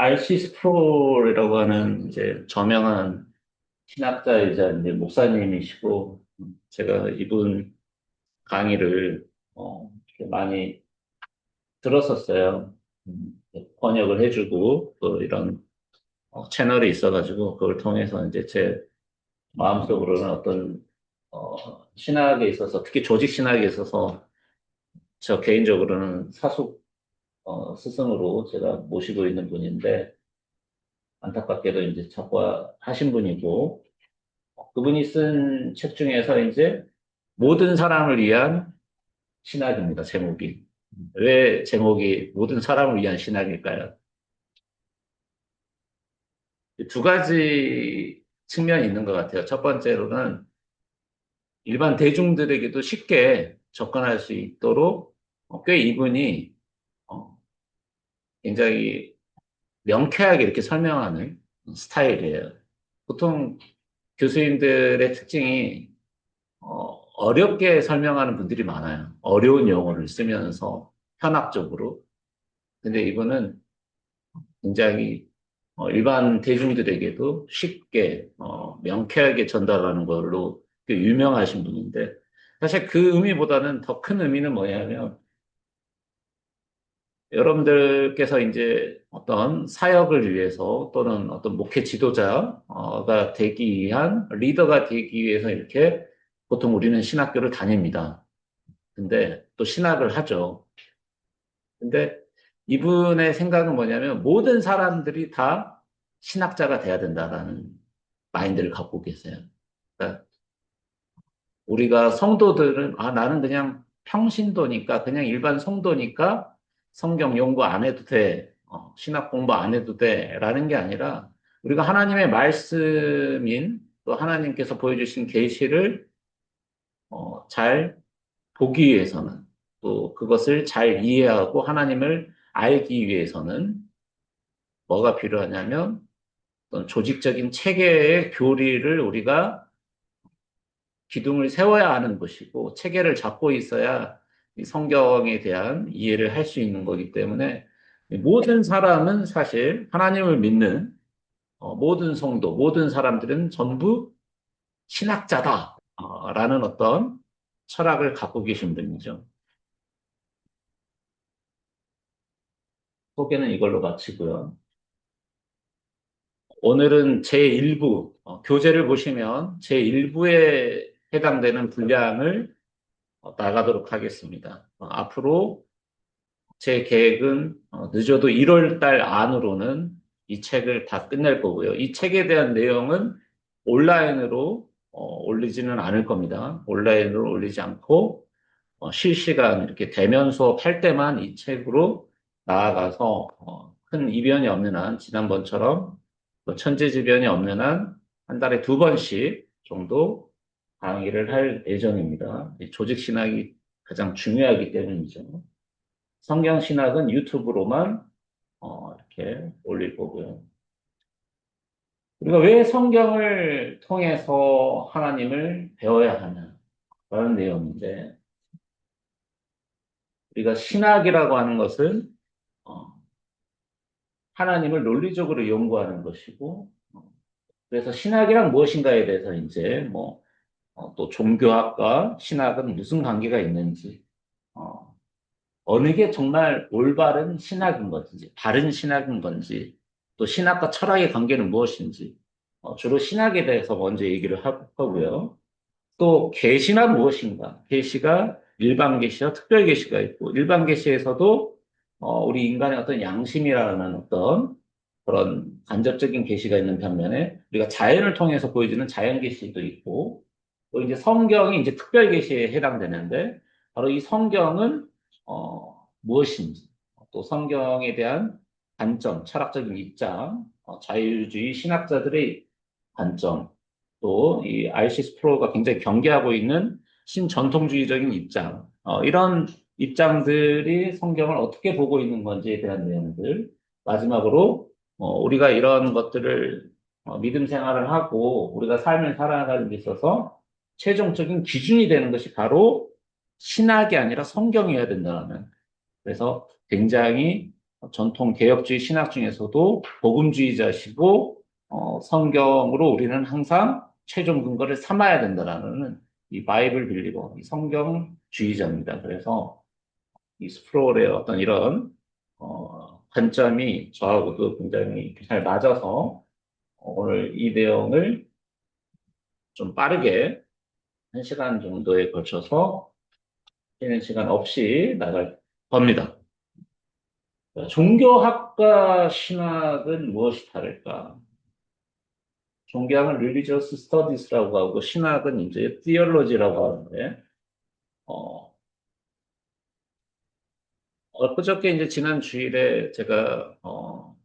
RC 스프롤이라고 하는 이제 저명한 신학자이자 이제 목사님이시고, 제가 이분 강의를 이렇게 많이 들었었어요. 번역을 해주고 또 이런 채널이 있어가지고 그걸 통해서 이제 제 마음속으로는 어떤 신학에 있어서 특히 조직 신학에 있어서 저 개인적으로는 사숙 스승으로 제가 모시고 있는 분인데 안타깝게도 이제 작가하신 분이고 그분이 쓴 책 중에서 이제 모든 사람을 위한 신학입니다. 제목이. 왜 제목이 모든 사람을 위한 신학일까요? 두 가지 측면이 있는 것 같아요. 첫 번째로는 일반 대중들에게도 쉽게 접근할 수 있도록 꽤 이분이 어, 굉장히 명쾌하게 이렇게 설명하는 스타일이에요. 보통 교수님들의 특징이 어렵게 설명하는 분들이 많아요. 어려운 용어를 쓰면서 현학적으로. 근데 이분은 굉장히 일반 대중들에게도 쉽게 명쾌하게 전달하는 걸로 꽤 유명하신 분인데 사실 그 의미보다는 더 큰 의미는 뭐냐면 여러분들께서 이제 어떤 사역을 위해서 또는 어떤 목회 지도자가 되기 위한 리더가 되기 위해서 이렇게 보통 우리는 신학교를 다닙니다. 근데 또 신학을 하죠. 근데 이분의 생각은 뭐냐면 모든 사람들이 다 신학자가 돼야 된다라는 마인드를 갖고 계세요. 그러니까 우리가 성도들은 나는 그냥 평신도니까 그냥 일반 성도니까 성경 연구 안 해도 돼. 신학 공부 안 해도 돼라는 게 아니라 우리가 하나님의 말씀인 또 하나님께서 보여주신 계시를 잘 보기 위해서는 또 그것을 잘 이해하고 하나님을 알기 위해서는 뭐가 필요하냐면 어떤 조직적인 체계의 교리를 우리가 기둥을 세워야 하는 것이고 체계를 잡고 있어야 이 성경에 대한 이해를 할 수 있는 거기 때문에 모든 사람은 사실 하나님을 믿는 모든 성도, 모든 사람들은 전부 신학자다. 라는 어떤 철학을 갖고 계신 분이죠. 소개는 이걸로 마치고요. 오늘은 제1부, 교재를 보시면 제1부에 해당되는 분량을 나가도록 하겠습니다. 앞으로 제 계획은 늦어도 1월 달 안으로는 이 책을 다 끝낼 거고요. 이 책에 대한 내용은 온라인으로 올리지는 않을 겁니다. 온라인으로 올리지 않고 실시간 이렇게 대면 수업할 때만 이 책으로 나아가서 큰 이변이 없는 한 지난번처럼 뭐 천재지변이 없는 한 한 달에 두 번씩 정도 강의를 할 예정입니다. 이 조직 신학이 가장 중요하기 때문이죠. 성경 신학은 유튜브로만 이렇게 올릴 거고요. 우리가 왜 성경을 통해서 하나님을 배워야 하냐라는 내용인데 우리가 신학이라고 하는 것은 어, 하나님을 논리적으로 연구하는 것이고 그래서 신학이란 무엇인가에 대해서 이제 뭐 또 종교학과 신학은 무슨 관계가 있는지 어느 게 정말 올바른 신학인 건지, 바른 신학인 건지, 또 신학과 철학의 관계는 무엇인지, 주로 신학에 대해서 먼저 얘기를 하고요. 또 계시란 무엇인가? 계시가 일반 계시와 특별 계시가 있고, 일반 계시에서도 우리 인간의 어떤 양심이라는 어떤 그런 간접적인 계시가 있는 반면에 우리가 자연을 통해서 보여주는 자연 계시도 있고, 또 이제 성경이 이제 특별 계시에 해당되는데, 바로 이 성경은 무엇인지, 또 성경에 대한 관점, 철학적인 입장, 자유주의 신학자들의 관점, 또 이 RC 스프로가 굉장히 경계하고 있는 신전통주의적인 입장, 이런 입장들이 성경을 어떻게 보고 있는 건지에 대한 내용들, 마지막으로 우리가 이런 것들을 믿음 생활을 하고 우리가 삶을 살아가는 데 있어서 최종적인 기준이 되는 것이 바로 신학이 아니라 성경이어야 된다는. 그래서 굉장히 전통 개혁주의 신학 중에서도 복음주의자시고 성경으로 우리는 항상 최종 근거를 삼아야 된다라는 이 바이블 빌리버, 이 성경주의자입니다. 그래서 이 스프롤의 어떤 이런 관점이 저하고도 굉장히 잘 맞아서 오늘 이 내용을 좀 빠르게 1시간 정도에 걸쳐서 쉬는 시간 없이 나갈 겁니다. 종교학과 신학은 무엇이 다를까? 종교학은 religious studies라고 하고 신학은 이제 theology라고 하는데 어, 엊그저께 이제 지난 주일에 제가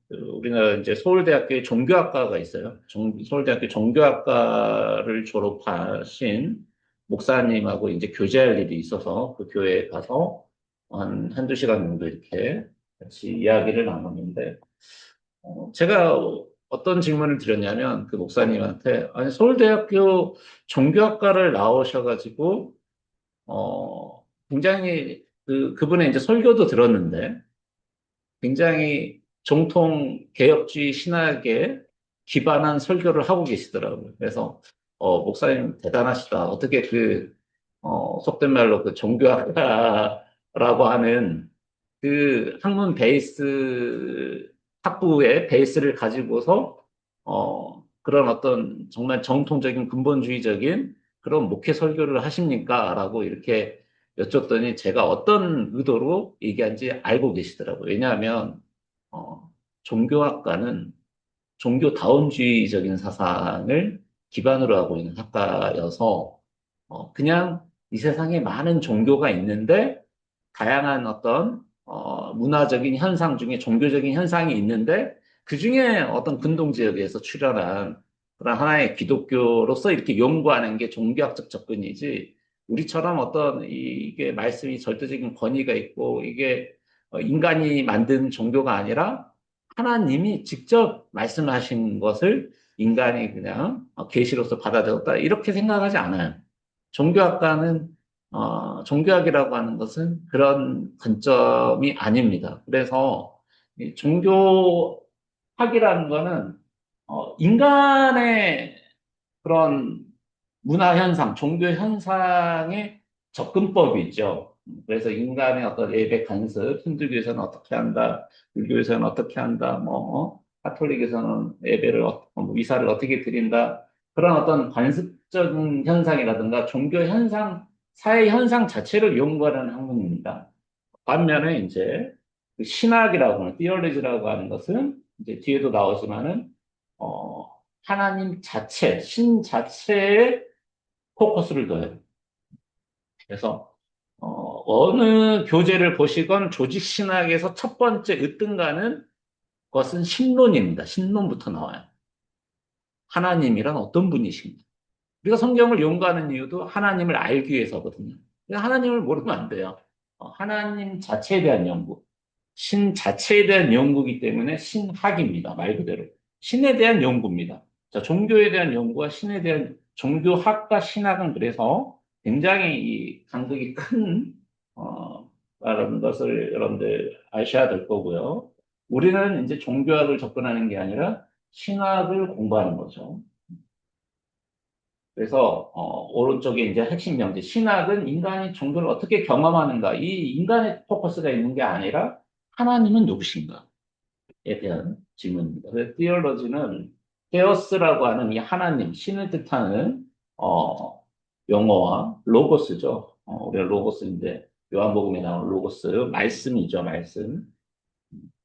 그 우리나라 이제 서울대학교에 종교학과가 있어요. 서울대학교 종교학과를 졸업하신 목사님하고 이제 교제할 일이 있어서 그 교회에 가서 한두 시간 정도 이렇게 같이 이야기를 나눴는데 제가 어떤 질문을 드렸냐면 그 목사님한테 아니 서울대학교 종교학과를 나오셔가지고 굉장히 그분의 이제 설교도 들었는데 굉장히 정통 개혁주의 신학에 기반한 설교를 하고 계시더라고요. 그래서 목사님 대단하시다. 어떻게 속된 말로 그 종교학과라고 하는 그 학문 베이스 학부의 베이스를 가지고서 그런 어떤 정말 정통적인 근본주의적인 그런 목회 설교를 하십니까? 라고 이렇게 여쭸더니 제가 어떤 의도로 얘기한지 알고 계시더라고요. 왜냐하면 어, 종교학과는 종교다원주의적인 사상을 기반으로 하고 있는 학과여서 그냥 이 세상에 많은 종교가 있는데 다양한 어떤 문화적인 현상 중에 종교적인 현상이 있는데 그 중에 어떤 근동 지역에서 출현한 그런 하나의 기독교로서 이렇게 연구하는 게 종교학적 접근이지 우리처럼 어떤 이게 말씀이 절대적인 권위가 있고 이게 인간이 만든 종교가 아니라 하나님이 직접 말씀하신 것을 인간이 그냥 계시로서 받아들였다 이렇게 생각하지 않아요. 종교학과는 종교학이라고 하는 것은 그런 관점이 아닙니다. 그래서 이 종교학이라는 거는 인간의 그런 문화 현상, 종교 현상의 접근법이죠. 그래서 인간의 어떤 예배 간섭, 힌두교에서는 어떻게 한다, 불교에서는 어떻게 한다, 카톨릭에서는 예배를, 미사를 어떻게 드린다, 그런 어떤 관습적인 현상이라든가 종교 현상, 사회 현상 자체를 연구하는 학문입니다. 반면에 이제 그 신학이라고 하는, 티올로지라고 하는 것은 이제 뒤에도 나오지만은, 어, 하나님 자체, 신 자체에 포커스를 둬요. 그래서 어느 교재를 보시건 조직신학에서 첫 번째 으뜸가는 것은 신론입니다. 신론부터 나와요. 하나님이란 어떤 분이신가? 우리가 성경을 연구하는 이유도 하나님을 알기 위해서거든요. 그러니까 하나님을 모르면 안 돼요. 하나님 자체에 대한 연구, 신 자체에 대한 연구이기 때문에 신학입니다. 말 그대로. 신에 대한 연구입니다. 자, 종교에 대한 연구와 신에 대한 종교학과 신학은 그래서 굉장히 이 간극이 큰, 라는 것을 여러분들 아셔야 될 거고요. 우리는 이제 종교학을 접근하는 게 아니라 신학을 공부하는 거죠. 그래서 오른쪽에 이제 핵심 명제 신학은 인간이 종교를 어떻게 경험하는가 이 인간의 포커스가 있는 게 아니라 하나님은 누구신가에 대한 질문입니다. 그래서 티올로지는 테오스라고 하는 이 하나님 신을 뜻하는 어, 용어와 로고스죠. 우리가 로고스인데 요한복음에 나오는 로고스 말씀이죠 말씀.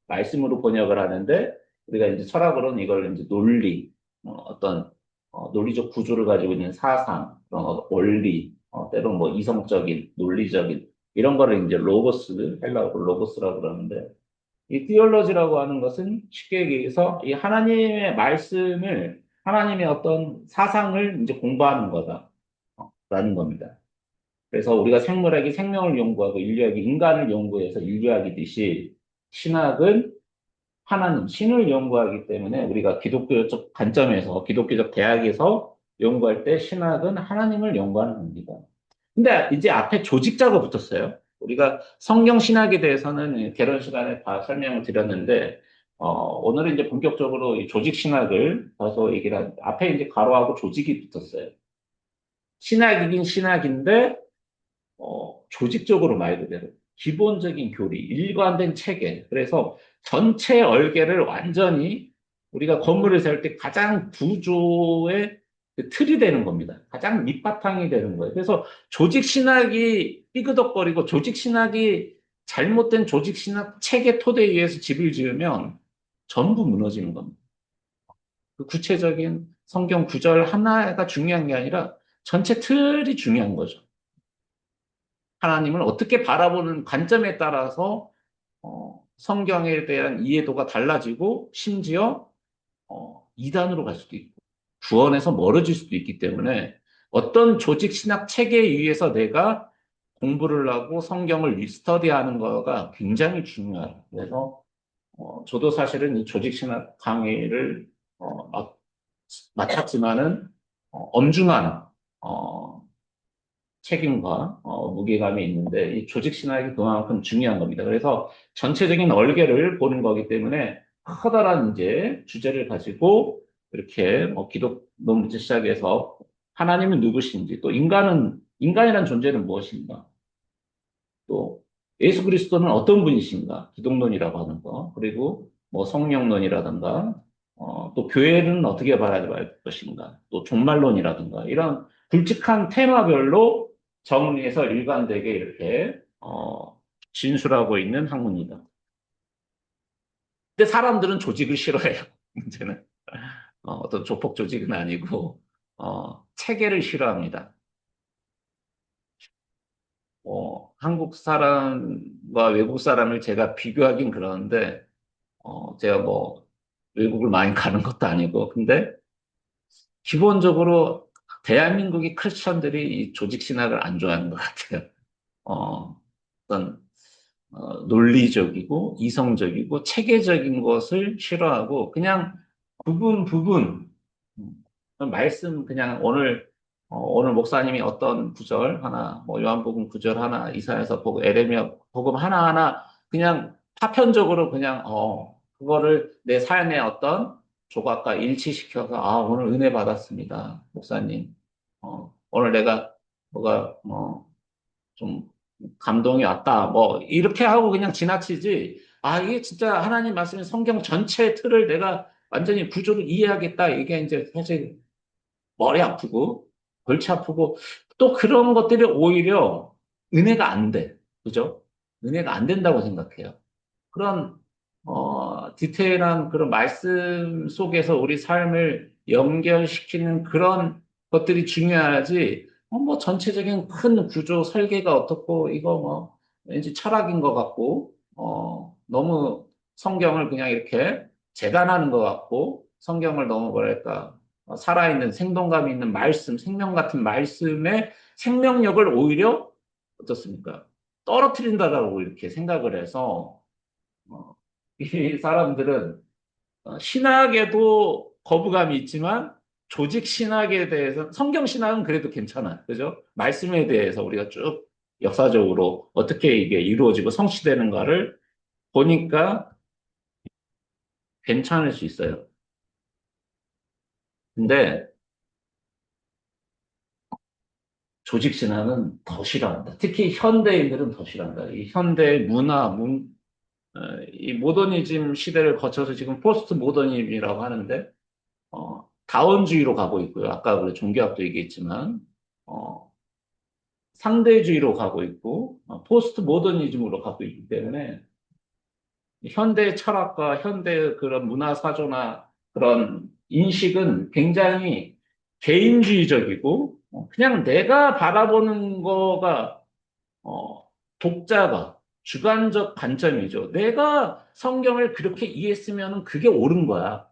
말씀으로 번역을 하는데 우리가 이제 철학으로는 이걸 이제 논리, 어떤 논리적 구조를 가지고 있는 사상, 그런 원리, 때로는 뭐 이성적인, 논리적인 이런 거를 이제 로고스, 헬라어로 로고스라고 그러는데 이 티올로지라고 하는 것은 쉽게 얘기해서 이 하나님의 말씀을 하나님의 어떤 사상을 이제 공부하는 거다라는 겁니다. 그래서 우리가 생물학이 생명을 연구하고 인류학이 인간을 연구해서 인류학이듯이 신학은 하나님, 신을 연구하기 때문에 우리가 기독교적 관점에서, 기독교적 대학에서 연구할 때 신학은 하나님을 연구하는 겁니다. 근데 이제 앞에 조직자가 붙었어요. 우리가 성경 신학에 대해서는 개론 시간에 다 설명을 드렸는데, 오늘은 이제 본격적으로 이 조직 신학을 더서 얘기를 앞에 이제 가로하고 조직이 붙었어요. 신학이긴 신학인데, 조직적으로 말 그대로 기본적인 교리, 일관된 체계. 그래서 전체 얼개를 완전히 우리가 건물을 세울 때 가장 구조의 그 틀이 되는 겁니다. 가장 밑바탕이 되는 거예요. 그래서 조직 신학이 삐그덕거리고 조직 신학이 잘못된 조직 신학 체계 토대 위에서 집을 지으면 전부 무너지는 겁니다. 그 구체적인 성경 구절 하나가 중요한 게 아니라 전체 틀이 중요한 거죠. 하나님을 어떻게 바라보는 관점에 따라서 성경에 대한 이해도가 달라지고 심지어 이단으로 갈 수도 있고 구원에서 멀어질 수도 있기 때문에 어떤 조직 신학 체계에 의해서 내가 공부를 하고 성경을 스터디하는 거가 굉장히 중요해요. 그래서 저도 사실은 이 조직 신학 강의를 맡았지만은 엄중한 책임과 무게감이 있는데 이 조직 신학이 그만큼 중요한 겁니다. 그래서 전체적인 얼개를 보는 거기 때문에 커다란 이제 주제를 가지고 이렇게 기독론부터 시작해서 하나님은 누구신지 또 인간이란 존재는 무엇인가 또 예수 그리스도는 어떤 분이신가 기독론이라고 하는 거 그리고 뭐 성령론이라든가 또 교회는 어떻게 바라볼 것인가 또 종말론이라든가 이런 굵직한 테마별로 정리해서 일관되게 이렇게 진술하고 있는 학문이다. 근데 사람들은 조직을 싫어해요. 문제는 어떤 조폭 조직은 아니고 체계를 싫어합니다. 한국 사람과 외국 사람을 제가 비교하긴 그러는데 제가 뭐 외국을 많이 가는 것도 아니고 근데 기본적으로 대한민국의 크리스천들이 이 조직 신학을 안 좋아하는 것 같아요. 어떤 논리적이고 이성적이고 체계적인 것을 싫어하고 그냥 부분 말씀 그냥 오늘 목사님이 어떤 구절 하나 뭐 요한복음 구절 하나 이사야서 복음 에레미야 복음 하나하나 그냥 파편적으로 그냥 그거를 내 삶의 어떤 조각과 일치시켜서 오늘 은혜 받았습니다 목사님 오늘 내가 뭐가 좀 감동이 왔다. 뭐, 이렇게 하고 그냥 지나치지. 이게 진짜 하나님 말씀인 성경 전체 틀을 내가 완전히 구조를 이해하겠다. 이게 이제 사실 머리 아프고, 골치 아프고, 또 그런 것들이 오히려 은혜가 안 돼. 그죠? 은혜가 안 된다고 생각해요. 그런 디테일한 그런 말씀 속에서 우리 삶을 연결시키는 그런 것들이 중요하지. 뭐 전체적인 큰 구조 설계가 어떻고 이거 뭐 왠지 철학인 것 같고 너무 성경을 그냥 이렇게 재단하는 것 같고 성경을 너무 뭐랄까 살아있는 생동감 있는 말씀, 생명 같은 말씀의 생명력을 오히려 어떻습니까? 떨어뜨린다라고 이렇게 생각을 해서 이 사람들은 신학에도 거부감이 있지만 조직 신학에 대해서 성경 신학은 그래도 괜찮아요. 그죠? 말씀에 대해서 우리가 쭉 역사적으로 어떻게 이게 이루어지고 성취되는가를 보니까 괜찮을 수 있어요. 근데 조직 신학은 더 싫어한다. 특히 현대인들은 더 싫어한다. 이 현대 이 모더니즘 시대를 거쳐서 지금 포스트 모더니즘이라고 하는데 다원주의로 가고 있고요. 아까 우리 종교학도 얘기했지만, 상대주의로 가고 있고, 포스트 모더니즘으로 가고 있기 때문에, 현대 철학과 현대 그런 문화 사조나 그런 인식은 굉장히 개인주의적이고, 그냥 내가 바라보는 거가, 독자가, 주관적 관점이죠. 내가 성경을 그렇게 이해했으면 그게 옳은 거야.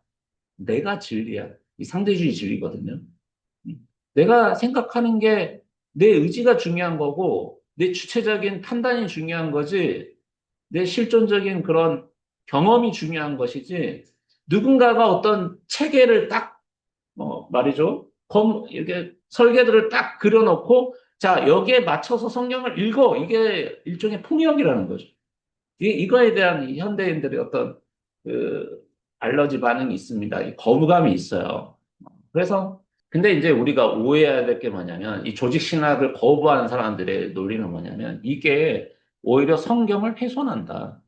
내가 진리야. 이 상대주의 진리거든요. 내가 생각하는 게 내 의지가 중요한 거고, 내 주체적인 판단이 중요한 거지, 내 실존적인 그런 경험이 중요한 것이지, 누군가가 어떤 체계를 딱, 말이죠. 이렇게 설계들을 딱 그려놓고, 자, 여기에 맞춰서 성경을 읽어. 이게 일종의 폭력이라는 거죠. 이거에 대한 이 현대인들의 어떤 그 알러지 반응이 있습니다. 이 거부감이 있어요. 그래서 근데 이제 우리가 오해해야 될 게 뭐냐면 이 조직 신학을 거부하는 사람들의 논리는 뭐냐면 이게 오히려 성경을 훼손한다.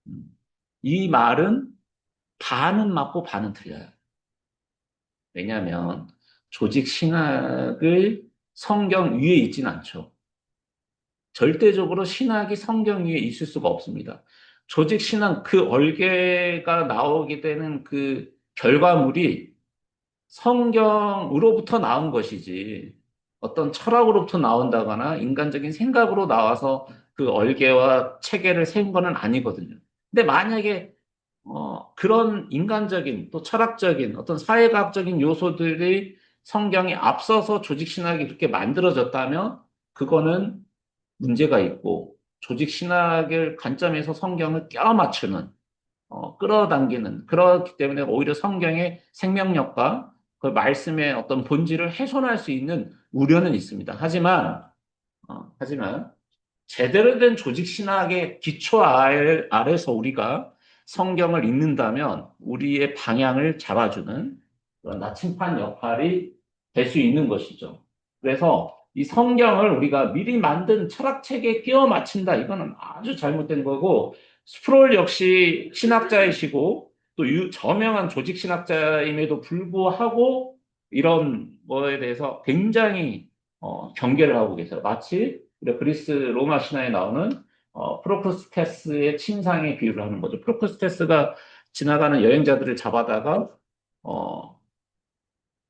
음. 이 말은 반은 맞고 반은 틀려요. 왜냐하면 조직 신학을 성경 위에 있진 않죠. 절대적으로 신학이 성경 위에 있을 수가 없습니다. 조직 신학 그 얼개가 나오게 되는 그 결과물이 성경으로부터 나온 것이지 어떤 철학으로부터 나온다거나 인간적인 생각으로 나와서 그 얼개와 체계를 세운 거는 아니거든요. 근데 만약에 그런 인간적인 또 철학적인 어떤 사회과학적인 요소들이 성경이 앞서서 조직신학이 그렇게 만들어졌다면 그거는 문제가 있고 조직신학을 관점에서 성경을 껴 맞추는 끌어당기는 그렇기 때문에 오히려 성경의 생명력과 그 말씀의 어떤 본질을 훼손할 수 있는 우려는 있습니다. 하지만 제대로 된 조직 신학의 기초 아래서 우리가 성경을 읽는다면 우리의 방향을 잡아주는 그런 나침반 역할이 될 수 있는 것이죠. 그래서 이 성경을 우리가 미리 만든 철학책에 끼워 맞춘다. 이거는 아주 잘못된 거고, 스프롤 역시 신학자이시고, 또 저명한 조직 신학자임에도 불구하고, 이런 거에 대해서 굉장히 경계를 하고 계세요. 마치 우리 그리스 로마 신화에 나오는 프로크스테스의 침상에 비유를 하는 거죠. 프로크스테스가 지나가는 여행자들을 잡아다가 어,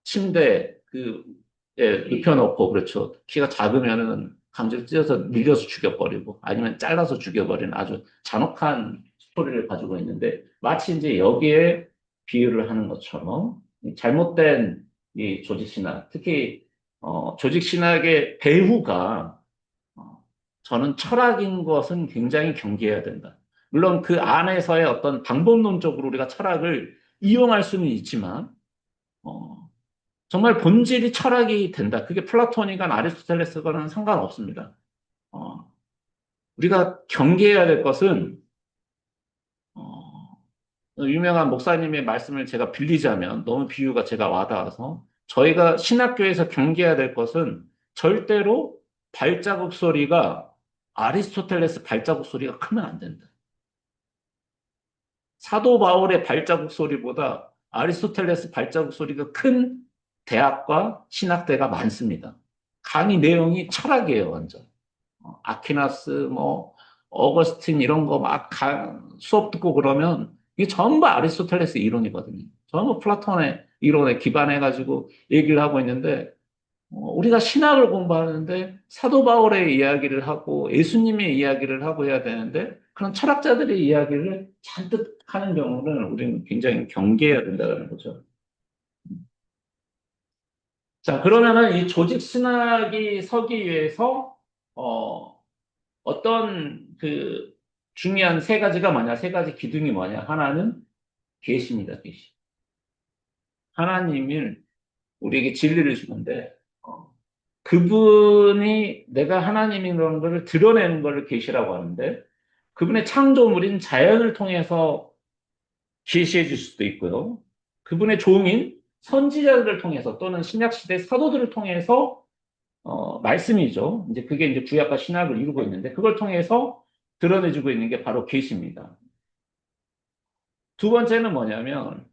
침대 눕혀놓고 그렇죠. 키가 작으면은 강제로 찢어서 밀려서 죽여버리고 아니면 잘라서 죽여버리는 아주 잔혹한 스토리를 가지고 있는데 마치 이제 여기에 비유를 하는 것처럼 이 잘못된 이 조직 신학, 특히 조직 신학의 배후가 저는 철학인 것은 굉장히 경계해야 된다. 물론 그 안에서의 어떤 방법론적으로 우리가 철학을 이용할 수는 있지만 어, 정말 본질이 철학이 된다. 그게 플라톤이건 아리스토텔레스건 상관없습니다. 어, 우리가 경계해야 될 것은 어, 유명한 목사님의 말씀을 제가 빌리자면 너무 비유가 제가 와닿아서 저희가 신학교에서 경계해야 될 것은 절대로 발자국 소리가 아리스토텔레스 발자국 소리가 크면 안 된다. 사도 바울의 발자국 소리보다 아리스토텔레스 발자국 소리가 큰 대학과 신학대가 많습니다. 강의 내용이 철학이에요, 완전. 아퀴나스, 뭐, 어거스틴 이런 거 막 수업 듣고 그러면 이게 전부 아리스토텔레스 이론이거든요. 전부 플라톤의 이론에 기반해가지고 얘기를 하고 있는데 우리가 신학을 공부하는데 사도 바울의 이야기를 하고 예수님의 이야기를 하고 해야 되는데 그런 철학자들의 이야기를 잔뜩 하는 경우는 우리는 굉장히 경계해야 된다는 거죠. 자, 그러면은 이 조직 신학이 서기 위해서 어, 어떤 그 중요한 세 가지가 뭐냐? 세 가지 기둥이 뭐냐? 하나는 계시입니다, 계시. 하나님을 우리에게 진리를 주는데 그분이 내가 하나님이라는 것을 드러내는 것을 계시라고 하는데 그분의 창조물인 자연을 통해서 계시해 줄 수도 있고요. 그분의 종인 선지자들을 통해서 또는 신약시대 사도들을 통해서 말씀이죠. 이제 그게 이제 구약과 신약을 이루고 있는데 그걸 통해서 드러내주고 있는 게 바로 계시입니다. 두 번째는 뭐냐면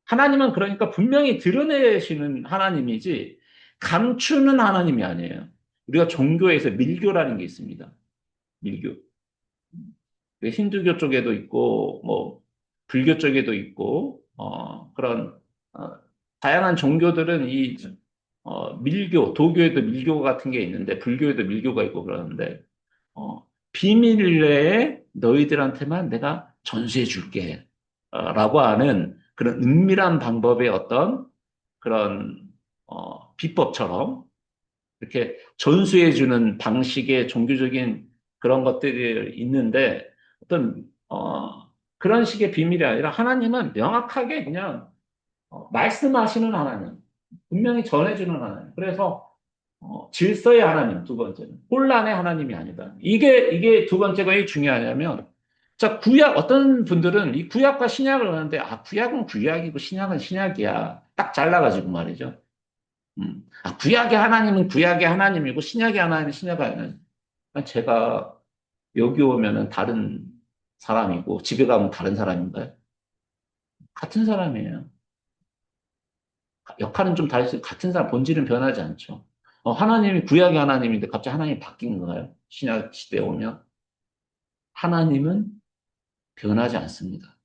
하나님은 그러니까 분명히 드러내시는 하나님이지 감추는 하나님이 아니에요. 우리가 종교에서 밀교라는 게 있습니다. 밀교. 그 힌두교 쪽에도 있고, 뭐, 불교 쪽에도 있고, 그런, 어, 다양한 종교들은 밀교, 도교에도 밀교 같은 게 있는데, 불교에도 밀교가 있고 그러는데, 비밀 내에 너희들한테만 내가 전수해 줄게. 라고 하는 그런 은밀한 방법의 어떤 그런, 비법처럼 이렇게 전수해주는 방식의 종교적인 그런 것들이 있는데 어떤 그런 식의 비밀이 아니라 하나님은 명확하게 그냥 말씀하시는 하나님, 분명히 전해주는 하나님. 그래서 질서의 하나님, 두 번째는. 혼란의 하나님이 아니다. 이게 두 번째가 왜 중요하냐면, 자, 어떤 분들은 이 구약과 신약을 하는데, 아, 구약은 구약이고 신약은 신약이야. 딱 잘라가지고 말이죠. 아, 구약의 하나님은 구약의 하나님이고, 신약의 하나님은 신약의 하나님. 제가 여기 오면은 다른 사람이고, 집에 가면 다른 사람인가요? 같은 사람이에요. 역할은 좀 다르지, 같은 사람, 본질은 변하지 않죠. 하나님이 구약의 하나님인데 갑자기 하나님이 바뀐 건가요? 신약 시대에 오면? 하나님은 변하지 않습니다.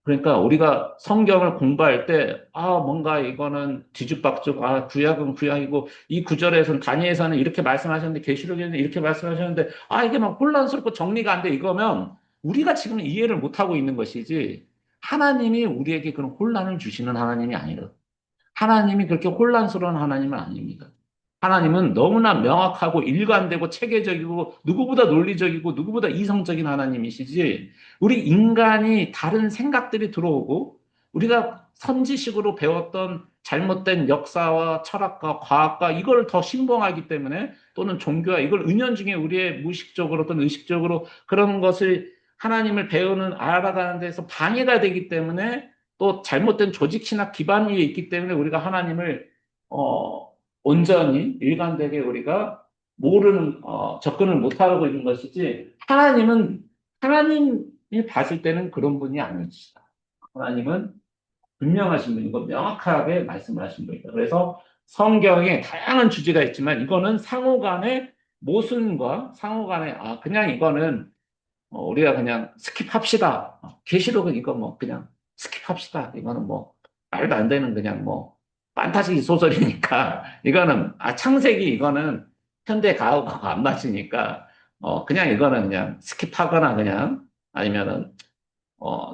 그러니까 우리가 성경을 공부할 때, 아, 뭔가 이거는 뒤죽박죽, 아, 구약은 구약이고, 이 구절에서는, 다니엘서는 이렇게 말씀하셨는데, 계시록에는 이렇게 말씀하셨는데, 아, 이게 막 혼란스럽고 정리가 안 돼, 이거면, 우리가 지금 이해를 못하고 있는 것이지, 하나님이 우리에게 그런 혼란을 주시는 하나님이 아니라, 하나님이 그렇게 혼란스러운 하나님은 아닙니다. 하나님은 너무나 명확하고 일관되고 체계적이고 누구보다 논리적이고 누구보다 이성적인 하나님이시지 우리 인간이 다른 생각들이 들어오고 우리가 선지식으로 배웠던 잘못된 역사와 철학과 과학과 이걸 더 신봉하기 때문에 또는 종교와 이걸 은연중에 우리의 무의식적으로 또는 의식적으로 그런 것을 하나님을 배우는 알아가는 데서 방해가 되기 때문에 또 잘못된 조직 신학 기반 위에 있기 때문에 우리가 하나님을 어, 온전히 일관되게 우리가 접근을 못하고 있는 것이지 하나님이 봤을 때는 그런 분이 아니시다. 하나님은 분명하신 분이고 명확하게 말씀을 하신 분이다. 그래서 성경에 다양한 주제가 있지만 이거는 상호간의 모순과 상호간의 그냥 이거는 우리가 그냥 스킵합시다. 계시록은 이거 뭐 그냥 스킵합시다. 이거는 뭐 말도 안 되는 그냥 뭐 판타지 소설이니까 이거는 창세기 이거는 현대 가옥하고 안 맞으니까 그냥 이거는 그냥 스킵하거나 그냥 아니면은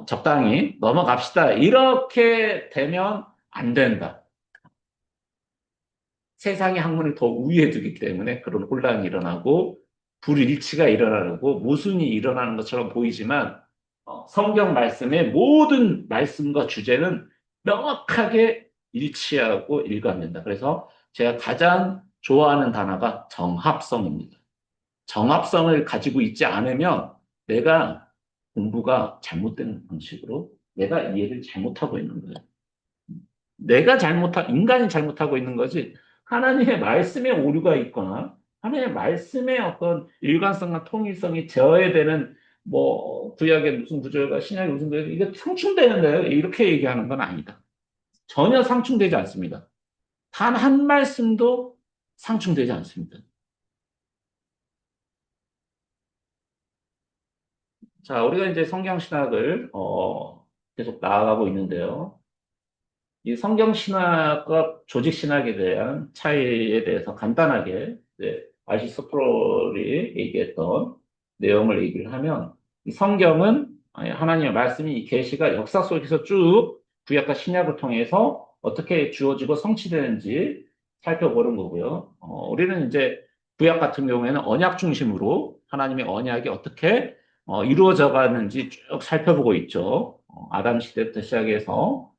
적당히 넘어갑시다. 이렇게 되면 안 된다. 세상의 학문을 더 우위에 두기 때문에 그런 혼란이 일어나고 불일치가 일어나고 모순이 일어나는 것처럼 보이지만 성경 말씀의 모든 말씀과 주제는 명확하게 일치하고 일관된다. 그래서 제가 가장 좋아하는 단어가 정합성입니다. 정합성을 가지고 있지 않으면 내가 공부가 잘못된 방식으로 내가 이해를 잘못하고 있는 거예요. 인간이 잘못하고 있는 거지, 하나님의 말씀에 오류가 있거나, 하나님의 말씀에 어떤 일관성과 통일성이 저해되는, 구약의 무슨 구절과 신약의 무슨 구절, 이게 상충되는데요. 이렇게 얘기하는 건 아니다. 전혀 상충되지 않습니다. 단 한 말씀도 상충되지 않습니다. 자, 우리가 이제 성경신학을, 계속 나아가고 있는데요. 이 성경 신학과 조직 신학에 대한 차이에 대해서 간단하게 아시스토플이 얘기했던 내용을 얘기를 하면 이 성경은 하나님의 말씀이 이 계시가 역사 속에서 쭉 구약과 신약을 통해서 어떻게 주어지고 성취되는지 살펴보는 거고요. 우리는 이제 구약 같은 경우에는 언약 중심으로 하나님의 언약이 어떻게 이루어져 가는지 쭉 살펴보고 있죠. 아담 시대부터 시작해서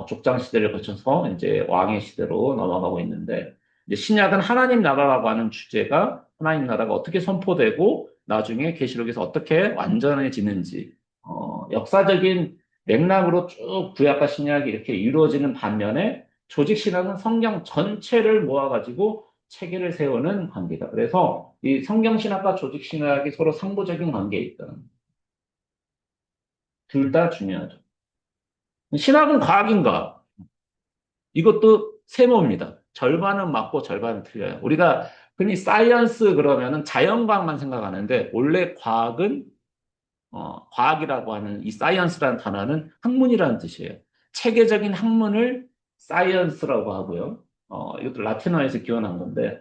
족장 시대를 거쳐서 이제 왕의 시대로 넘어가고 있는데, 이제 신약은 하나님 나라라고 하는 주제가 하나님 나라가 어떻게 선포되고 나중에 계시록에서 어떻게 완전해지는지, 역사적인 맥락으로 쭉 구약과 신약이 이렇게 이루어지는 반면에 조직 신학은 성경 전체를 모아가지고 체계를 세우는 관계다. 그래서 이 성경 신학과 조직 신학이 서로 상호적인 관계에 있다. 둘 다 중요하죠. 신학은 과학인가? 이것도 세모입니다. 절반은 맞고 절반은 틀려요. 우리가 흔히 사이언스 그러면은 자연과학만 생각하는데 원래 과학은 과학이라고 하는 이 사이언스라는 단어는 학문이라는 뜻이에요. 체계적인 학문을 사이언스라고 하고요. 이것도 라틴어에서 기원한 건데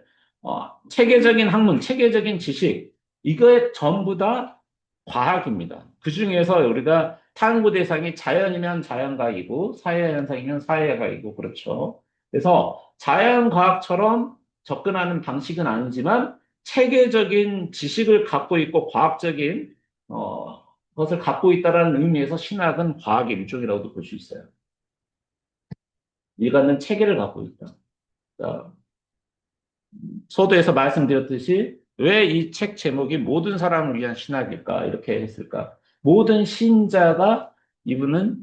체계적인 학문, 체계적인 지식 이거에 전부 다 과학입니다. 그 중에서 우리가 탐구 대상이 자연이면 자연과학이고 사회현상이면 사회과학이고 그렇죠. 그래서 자연과학처럼 접근하는 방식은 아니지만 체계적인 지식을 갖고 있고 과학적인 것을 갖고 있다는 의미에서 신학은 과학의 일종이라고도 볼 수 있어요. 일가는 체계를 갖고 있다. 자, 서두에서 말씀드렸듯이 왜 이 책 제목이 모든 사람을 위한 신학일까? 이렇게 했을까? 모든 신자가 이분은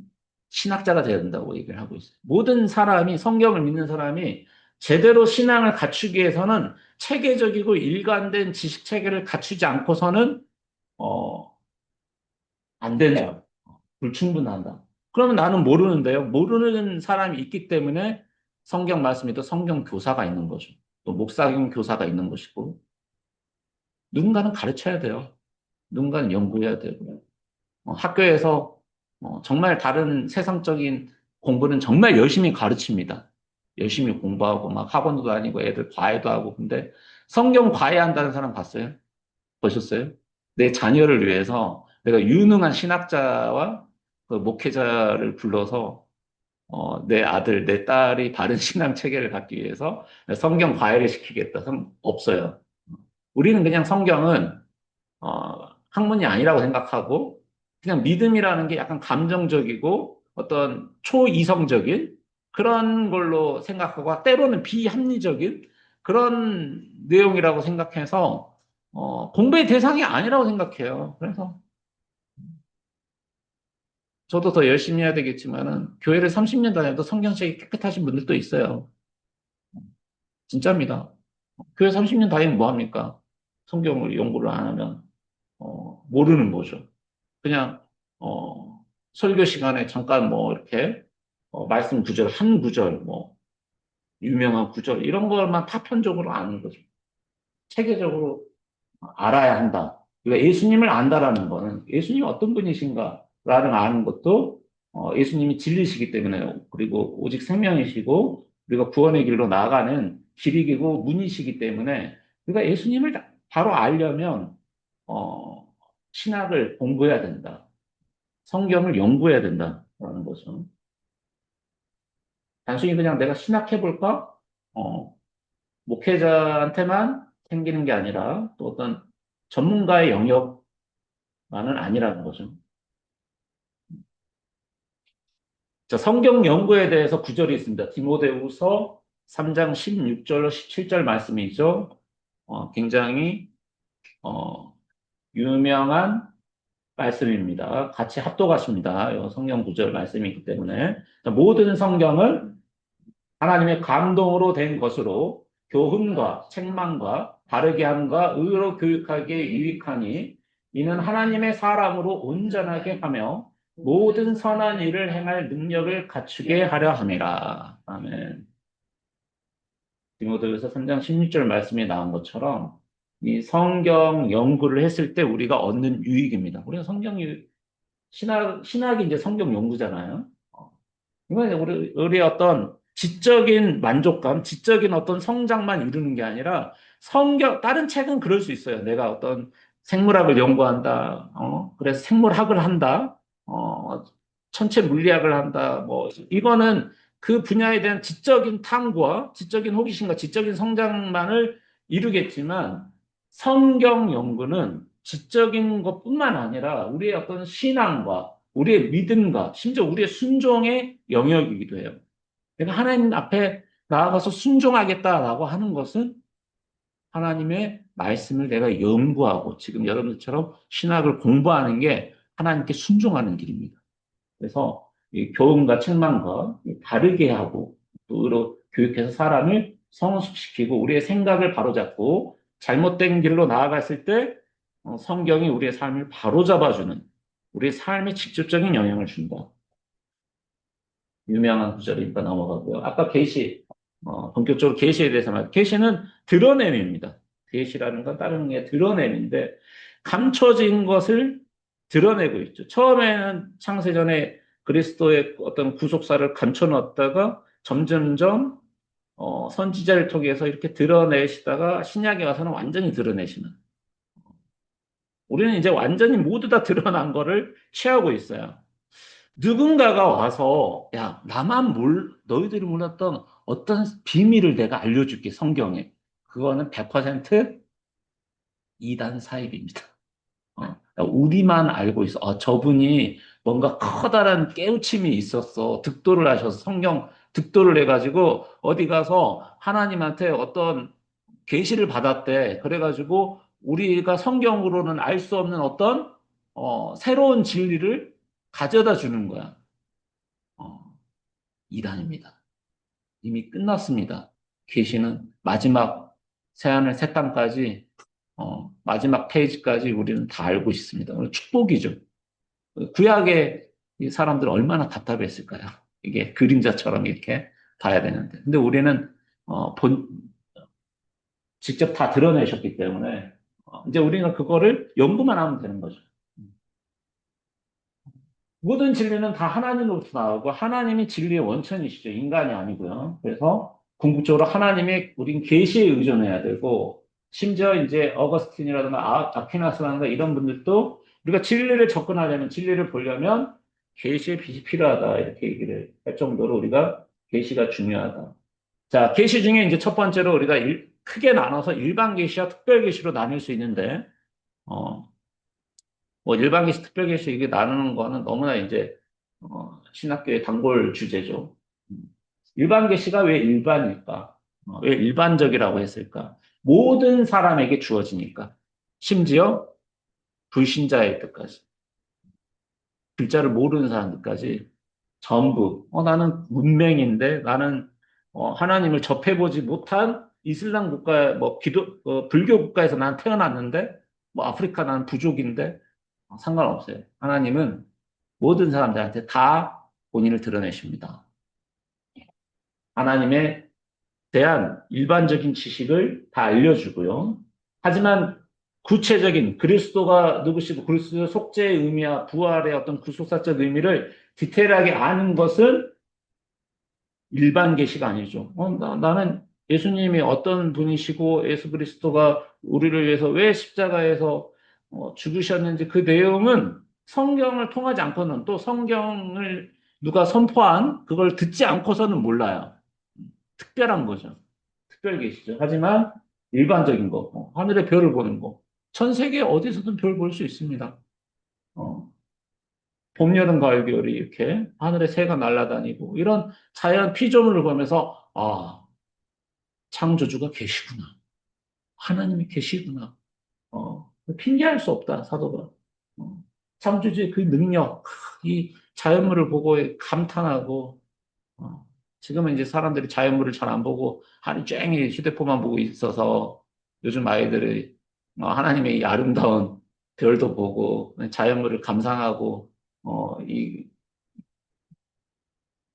신학자가 되어야 된다고 얘기를 하고 있어요. 모든 사람이, 성경을 믿는 사람이 제대로 신앙을 갖추기 위해서는 체계적이고 일관된 지식 체계를 갖추지 않고서는 어, 안 된다. 불충분한다. 그러면 나는 모르는데요. 모르는 사람이 있기 때문에 성경 말씀에도 성경 교사가 있는 거죠. 또 목사님 교사가 있는 것이고 누군가는 가르쳐야 돼요. 누군가는 연구해야 되고 학교에서 정말 다른 세상적인 공부는 정말 열심히 가르칩니다. 열심히 공부하고 막 학원도 다니고 애들 과외도 하고 근데 성경 과외한다는 사람 봤어요? 보셨어요? 내 자녀를 위해서 내가 유능한 신학자와 그 목회자를 불러서 내 아들, 내 딸이 바른 신앙 체계를 갖기 위해서 성경 과외를 시키겠다. 없어요. 우리는 그냥 성경은 학문이 아니라고 생각하고 그냥 믿음이라는 게 약간 감정적이고 어떤 초이성적인 그런 걸로 생각하고 때로는 비합리적인 그런 내용이라고 생각해서 공부의 대상이 아니라고 생각해요. 그래서 저도 더 열심히 해야 되겠지만은 교회를 30년 다녀도 성경책이 깨끗하신 분들도 있어요. 진짜입니다. 교회 30년 다니면 뭐 합니까? 성경을 연구를 안 하면 모르는 거죠. 그냥 설교 시간에 잠깐 뭐 이렇게 말씀 구절 한 구절 뭐 유명한 구절 이런 것만 파편적으로 아는 거죠. 체계적으로 알아야 한다. 그러니까 예수님을 안다라는 거는 예수님이 어떤 분이신가라는 아는 것도 예수님이 진리시기 때문에 그리고 오직 생명이시고 우리가 구원의 길로 나아가는 길이고 문이시기 때문에 우리가 예수님을 바로 알려면 어, 신학을 공부해야 된다. 성경을 연구해야 된다라는 거죠. 단순히 그냥 내가 신학해볼까? 목회자한테만 생기는 게 아니라 또 어떤 전문가의 영역만은 아니라는 거죠. 자, 성경 연구에 대해서 구절이 있습니다. 디모데후서 3장 16절, 17절 말씀이죠. 굉장히 유명한 말씀입니다. 같이 합독하십니다. 이 성경 구절 말씀이기 때문에 자, 모든 성경을 하나님의 감동으로 된 것으로 교훈과 책망과 바르게 함과 의로 교육하기에 유익하니 이는 하나님의 사람으로 온전하게 하며 모든 선한 일을 행할 능력을 갖추게 하려 함이라. 아멘. 디모데후서 3장 16절 말씀이 나온 것처럼 이 성경 연구를 했을 때 우리가 얻는 유익입니다. 우리가 신학이 이제 성경 연구잖아요. 이건 우리 어떤 지적인 만족감, 지적인 어떤 성장만 이루는 게 아니라 다른 책은 그럴 수 있어요. 내가 어떤 생물학을 연구한다, 그래서 생물학을 한다, 천체 물리학을 한다, 뭐, 이거는 그 분야에 대한 지적인 탐구와 지적인 호기심과 지적인 성장만을 이루겠지만 성경 연구는 지적인 것뿐만 아니라 우리의 어떤 신앙과 우리의 믿음과 심지어 우리의 순종의 영역이기도 해요. 내가 하나님 앞에 나아가서 순종하겠다라고 하는 것은 하나님의 말씀을 내가 연구하고 지금 여러분들처럼 신학을 공부하는 게 하나님께 순종하는 길입니다. 그래서 이 교훈과 책망과 다르게 하고 또 의로 교육해서 사람을 성숙시키고 우리의 생각을 바로잡고 잘못된 길로 나아갔을 때 성경이 우리의 삶을 바로잡아주는 우리의 삶에 직접적인 영향을 준다. 유명한 구절이니까 넘어가고요. 아까 계시, 본격적으로 계시에 대해서 계시는 드러냄입니다. 계시라는 건 다른 게 드러냄인데 감춰진 것을 드러내고 있죠. 처음에는 창세전에 그리스도의 어떤 구속사를 감춰놨다가 점점점 선지자를 통해서 이렇게 드러내시다가 신약에 와서는 완전히 드러내시는. 우리는 이제 완전히 모두 다 드러난 거를 취하고 있어요. 누군가가 와서, 야, 너희들이 몰랐던 어떤 비밀을 내가 알려줄게, 성경에. 그거는 100% 이단 사입입니다. 우리만 알고 있어. 저분이 뭔가 커다란 깨우침이 있었어. 득도를 하셔서 성경 득도를 해가지고 어디 가서 하나님한테 어떤 계시를 받았대. 그래가지고 우리가 성경으로는 알 수 없는 어떤 새로운 진리를 가져다 주는 거야. 어, 이단입니다. 이미 끝났습니다. 계시는 마지막 새하늘 새 땅까지 마지막 페이지까지 우리는 다 알고 있습니다. 축복이죠. 구약의 이 사람들 얼마나 답답했을까요? 이게 그림자처럼 이렇게 봐야 되는데. 근데 우리는 본 직접 다 드러내셨기 때문에 이제 우리는 그거를 연구만 하면 되는 거죠. 모든 진리는 다 하나님으로부터 나오고 하나님이 진리의 원천이시죠. 인간이 아니고요. 그래서 궁극적으로 하나님의 우린 계시에 의존해야 되고 심지어 이제 어거스틴이라든가 아퀴나스라든가 이런 분들도 우리가 진리를 접근하려면 진리를 보려면 계시의 빛이 필요하다 이렇게 얘기를 할 정도로 우리가 계시가 중요하다. 자, 계시 중에 이제 첫 번째로 우리가 크게 나눠서 일반 계시와 특별 계시로 나눌 수 있는데 어, 뭐 일반 계시, 특별 계시 이게 나누는 거는 너무나 이제 신학교의 단골 주제죠. 음. 일반 계시가 왜 일반일까? 왜 일반적이라고 했을까? 모든 사람에게 주어지니까. 심지어 불신자의 때까지. 글자를 모르는 사람들까지 전부. 나는 문맹인데 나는 하나님을 접해보지 못한 이슬람 국가, 뭐 불교 국가에서 난 태어났는데 뭐 아프리카 나는 부족인데 상관없어요. 하나님은 모든 사람들한테 다 본인을 드러내십니다. 하나님에 대한 일반적인 지식을 다 알려주고요. 하지만 구체적인 그리스도가 누구시고 그리스도의 속죄의 의미와 부활의 어떤 구속사적 의미를 디테일하게 아는 것은 일반 계시가 아니죠. 나는 예수님이 어떤 분이시고 예수 그리스도가 우리를 위해서 왜 십자가에서 죽으셨는지 그 내용은 성경을 통하지 않고는 또 성경을 누가 선포한 그걸 듣지 않고서는 몰라요. 특별한 거죠. 특별 계시죠. 하지만 일반적인 거, 하늘의 별을 보는 거, 전 세계 어디서든 별 볼 수 있습니다. 어, 봄, 여름, 가을, 겨울이 이렇게 하늘에 새가 날아다니고 이런 자연 피조물을 보면서 창조주가 계시구나. 하나님이 계시구나. 핑계할 수 없다, 사도가. 창조주의 그 능력, 이 자연물을 보고 감탄하고, 지금은 이제 사람들이 자연물을 잘 안 보고 하루 종일 휴대폰만 보고 있어서 요즘 아이들이 하나님의 이 아름다운 별도 보고 자연물을 감상하고, 이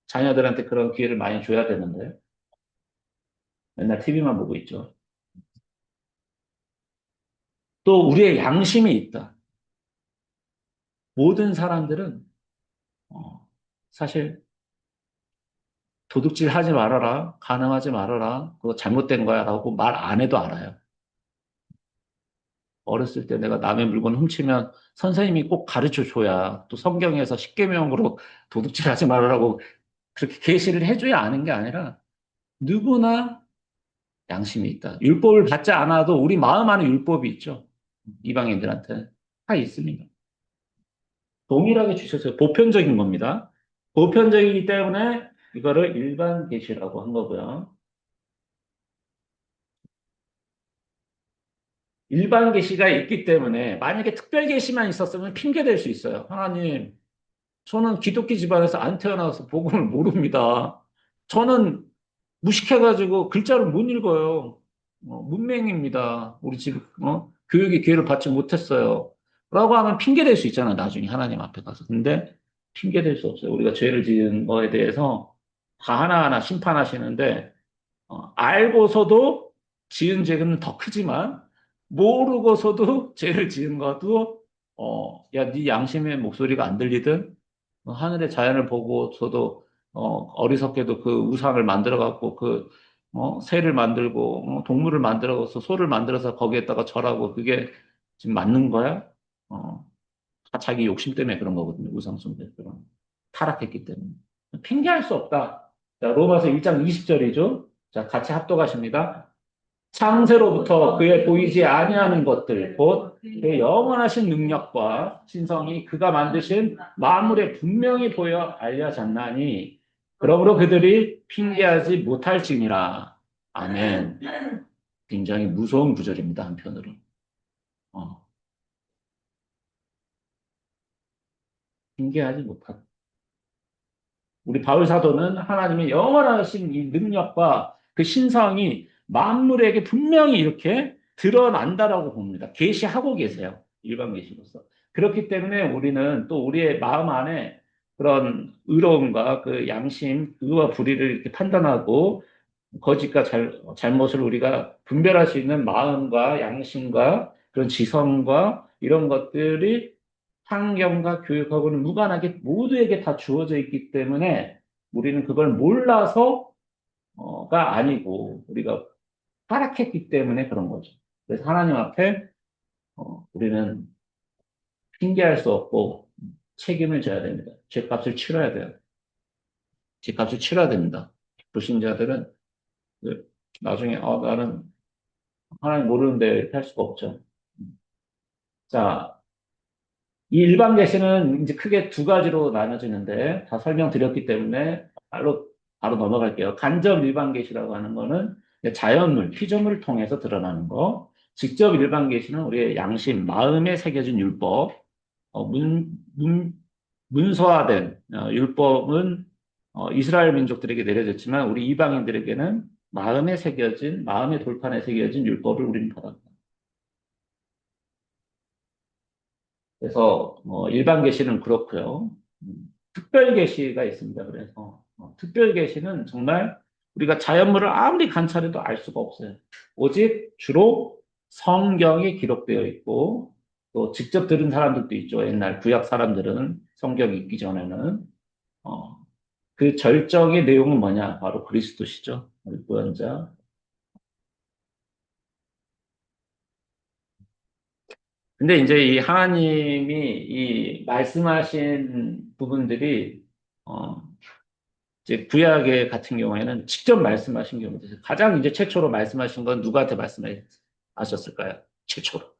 자녀들한테 그런 기회를 많이 줘야 되는데 맨날 TV만 보고 있죠. 또 우리의 양심이 있다. 모든 사람들은 어, 사실 도둑질 하지 말아라, 간음하지 말아라, 그거 잘못된 거야 라고 말 안 해도 알아요. 어렸을 때 내가 남의 물건 훔치면 선생님이 꼭 가르쳐 줘야 또 성경에서 십계명으로 도둑질 하지 말아라고 그렇게 계시를 해줘야 아는 게 아니라 누구나 양심이 있다. 율법을 받지 않아도 우리 마음 안에 율법이 있죠. 이방인들한테 다 있습니다. 동일하게 주셨어요. 보편적인 겁니다. 보편적이기 때문에 이거를 일반 계시라고 한 거고요. 일반 계시가 있기 때문에 만약에 특별 계시만 있었으면 핑계 댈 수 있어요. 하나님, 저는 기독교 집안에서 안 태어나서 복음을 모릅니다. 저는 무식해가지고 글자를 못 읽어요. 문맹입니다. 우리 집 교육의 기회를 받지 못했어요. 라고 하면 핑계 댈 수 있잖아. 나중에 하나님 앞에 가서. 근데 핑계 댈 수 없어요. 우리가 죄를 지은 거에 대해서 다 하나하나 심판하시는데 알고서도 지은 죄는 더 크지만 모르고서도 죄를 지은 것도 야, 네 양심의 목소리가 안 들리든 하늘의 자연을 보고서도 어리석게도 그 우상을 만들어 갖고 그 새를 만들고 동물을 만들어서 소를 만들어서 거기에다가 절하고 그게 지금 맞는 거야? 다 자기 욕심 때문에 그런 거거든요. 우상 숭배처럼 타락했기 때문에 핑계할 수 없다. 자, 로마서 1장 20절이죠. 자, 같이 합독하십니다. 창세로부터 그의 보이지 아니하는 것들, 곧 그의 영원하신 능력과 신성이 그가 만드신 만물에 분명히 보여 알려졌나니, 그러므로 그들이 핑계하지 못할지니라. 아멘. 굉장히 무서운 구절입니다, 한편으로. 어, 핑계하지 못할. 우리 바울 사도는 하나님의 영원하신 이 능력과 그 신성이 만물에게 분명히 이렇게 드러난다라고 봅니다. 계시하고 계세요. 일반 계시로서. 그렇기 때문에 우리는 또 우리의 마음 안에 그런 의로움과 그 양심, 의와 불의를 이렇게 판단하고 거짓과 잘못을 우리가 분별할 수 있는 마음과 양심과 그런 지성과 이런 것들이 환경과 교육하고는 무관하게 모두에게 다 주어져 있기 때문에 우리는 그걸 몰라서가 아니고 우리가 타락했기 때문에 그런 거죠. 그래서 하나님 앞에 우리는 핑계할 수 없고 책임을 져야 됩니다. 죄값을 치러야 돼요. 죄값을 치러야 됩니다. 불신자들은 나중에 나는 하나님 모르는데 이렇게 할 수가 없죠. 자, 이 일반 계시는 이제 크게 두 가지로 나눠지는데 다 설명드렸기 때문에 바로 넘어갈게요. 간접 일반 계시라고 하는 거는 자연물, 피조물을 통해서 드러나는 거. 직접 일반 계시는 우리의 양심, 마음에 새겨진 율법. 문서화된 율법은 이스라엘 민족들에게 내려졌지만 우리 이방인들에게는 마음에 새겨진, 마음의 돌판에 새겨진 율법을 우리는 받았다. 그래서 일반 계시는 그렇고요. 특별 계시가 있습니다. 그래서 특별 계시는 정말 우리가 자연물을 아무리 관찰해도 알 수가 없어요. 오직 주로 성경에 기록되어 있고 또 직접 들은 사람들도 있죠. 옛날 구약 사람들은 성경 읽기 전에는 어, 그 절정의 내용은 뭐냐? 바로 그리스도시죠. 우리 구원자. 근데 이제 이 하나님이 이 말씀하신 부분들이 어, 이제 구약의 같은 경우에는 직접 말씀하신 경우도 있어요. 가장 이제 최초로 말씀하신 건 누구한테 말씀하셨을까요? 최초로.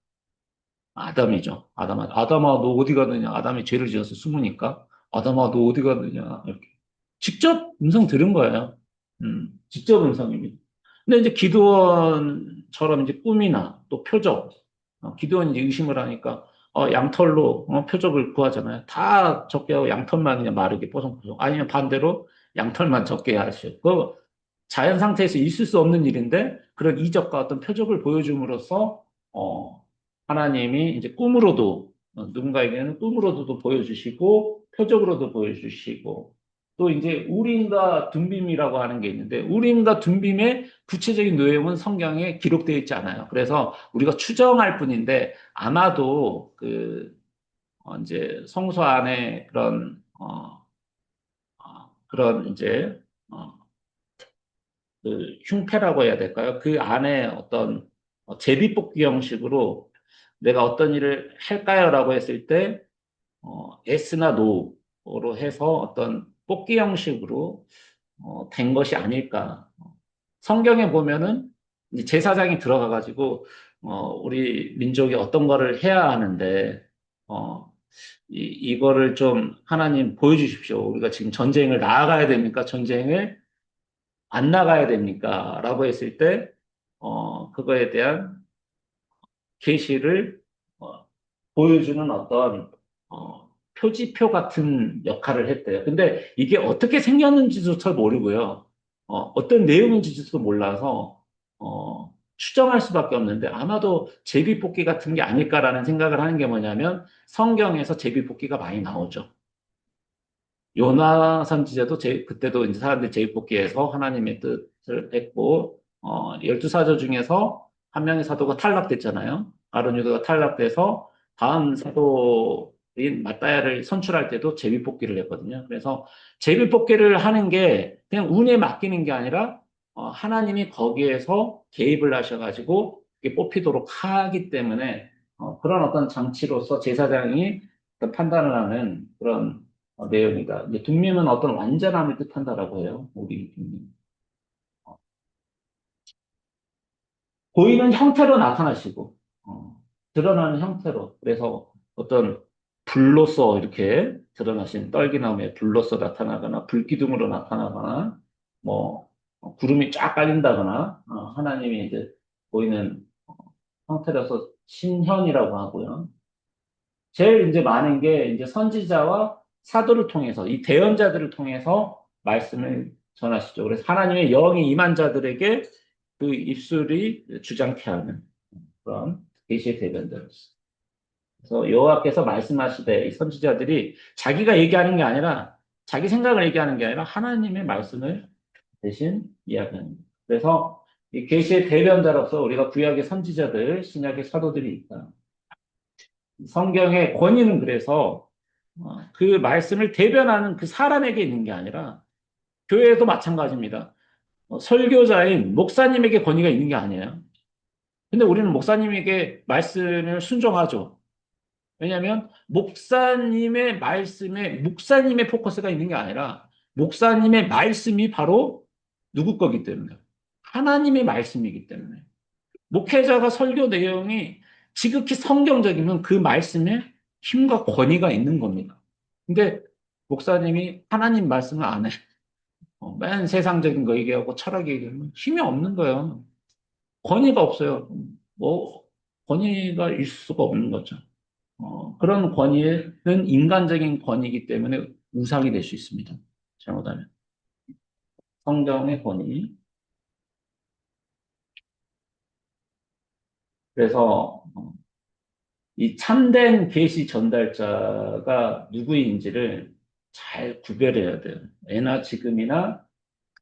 아담이죠. 아담아, 너 어디 가느냐? 아담이 죄를 지어서 숨으니까. 아담아, 너 어디 가느냐? 이렇게. 직접 음성 들은 거예요. 직접 음성입니다. 근데 이제 기드원처럼 이제 꿈이나 또 표적, 기드원이 이제 의심을 하니까, 양털로, 표적을 구하잖아요. 다 적게 하고 양털만 그냥 마르게 뽀송뽀송. 아니면 반대로 양털만 적게 하시오. 그 자연 상태에서 있을 수 없는 일인데, 그런 이적과 어떤 표적을 보여줌으로써, 하나님이 이제 꿈으로도, 누군가에게는 꿈으로도 보여주시고, 표적으로도 보여주시고, 또 이제 우림과 둠빔이라고 하는 게 있는데 우림과 둠빔의 구체적인 내용은 성경에 기록되어 있지 않아요. 그래서 우리가 추정할 뿐인데 아마도 이제 성소 안에 그런 이제 어, 그 흉패라고 해야 될까요? 그 안에 어떤 제비뽑기 형식으로 내가 어떤 일을 할까요라고 했을 때 S나 NO로 해서 어떤 뽑기 형식으로 된 것이 아닐까. 성경에 보면은 이제 제사장이 들어가가지고 우리 민족이 어떤 거를 해야 하는데 어, 이거를 좀 하나님 보여주십시오. 우리가 지금 전쟁을 나아가야 됩니까? 전쟁을 안 나가야 됩니까? 라고 했을 때 그거에 대한 계시를 어, 보여주는 어떤 표지표 같은 역할을 했대요. 근데 이게 어떻게 생겼는지조차 모르고요. 어떤 내용인지도 몰라서 추정할 수밖에 없는데 아마도 제비뽑기 같은 게 아닐까라는 생각을 하는 게 뭐냐면 성경에서 제비뽑기가 많이 나오죠. 요나 선지자도 그때도 이제 사람들이 제비뽑기에서 하나님의 뜻을 했고, 12사도 중에서 한 명의 사도가 탈락됐잖아요. 아론 유다가 탈락돼서 다음 사도인 마따야를 선출할 때도 제비뽑기를 했거든요. 그래서 제비뽑기를 하는 게 그냥 운에 맡기는 게 아니라 하나님이 거기에서 개입을 하셔가지고 이게 뽑히도록 하기 때문에 그런 어떤 장치로서 제사장이 어떤 판단을 하는 그런 내용이다. 이제 둠밈은 어떤 완전함을 뜻한다라고 해요. 우리 둠밈. 보이는 형태로 나타나시고, 드러나는 형태로. 그래서 어떤 불로서 이렇게 드러나신 떨기나무의 불로서 나타나거나 불기둥으로 나타나거나 뭐 구름이 쫙 깔린다거나 하나님이 이제 보이는 형태로서 신현이라고 하고요. 제일 이제 많은 게 이제 선지자와 사도를 통해서 이 대언자들을 통해서 말씀을 전하시죠. 그래서 하나님의 영이 임한 자들에게 그 입술이 주장케 하는 그런 계시의 대변자로서. 그래서 여호와께서 말씀하시되 이 선지자들이 자기가 얘기하는 게 아니라 자기 생각을 얘기하는 게 아니라 하나님의 말씀을 대신 이야기하는 거예요. 그래서 이 계시의 대변자로서 우리가 구약의 선지자들, 신약의 사도들이 있다. 성경의 권위는 그래서 그 말씀을 대변하는 그 사람에게 있는 게 아니라 교회에도 마찬가지입니다. 설교자인 목사님에게 권위가 있는 게 아니에요. 근데 우리는 목사님에게 말씀을 순종하죠. 왜냐하면 목사님의 말씀에 목사님의 포커스가 있는 게 아니라 목사님의 말씀이 바로 누구 거기 때문에 하나님의 말씀이기 때문에 목회자가 설교 내용이 지극히 성경적이면 그 말씀에 힘과 권위가 있는 겁니다. 근데 목사님이 하나님 말씀을 안 해. 맨 세상적인 거 얘기하고 철학 얘기하면 힘이 없는 거예요. 권위가 없어요. 뭐 권위가 있을 수가 없는 거죠. 그런 권위는 인간적인 권위이기 때문에 우상이 될 수 있습니다. 잘못하면. 성경의 권위. 그래서 이 참된 계시 전달자가 누구인지를 잘 구별해야 돼요. 예나 지금이나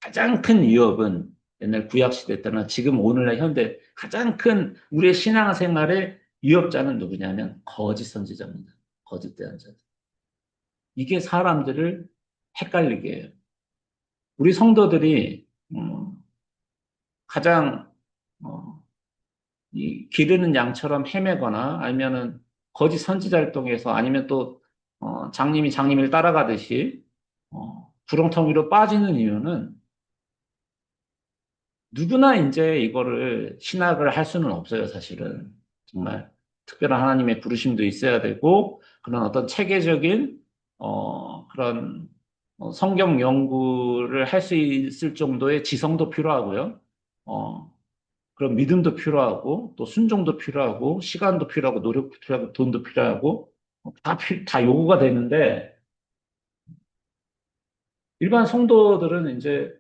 가장 큰 위협은 옛날 구약 시대 때나 지금 오늘날 현대 가장 큰 우리의 신앙생활의 위협자는 누구냐면 거짓 선지자입니다. 거짓 대언자. 이게 사람들을 헷갈리게 해요. 우리 성도들이 가장 어, 이 기르는 양처럼 헤매거나 아니면은 거짓 선지자를 통해서 아니면 또 장님이 장님을 따라가듯이 구렁텅이로 빠지는 이유는 누구나 이제 이거를 신학을 할 수는 없어요, 사실은. 정말 특별한 하나님의 부르심도 있어야 되고 그런 어떤 체계적인 그런 성경 연구를 할 수 있을 정도의 지성도 필요하고요. 어, 그런 믿음도 필요하고 또 순종도 필요하고 시간도 필요하고 노력도 필요하고 돈도 필요하고 다 요구가 되는데 일반 성도들은 이제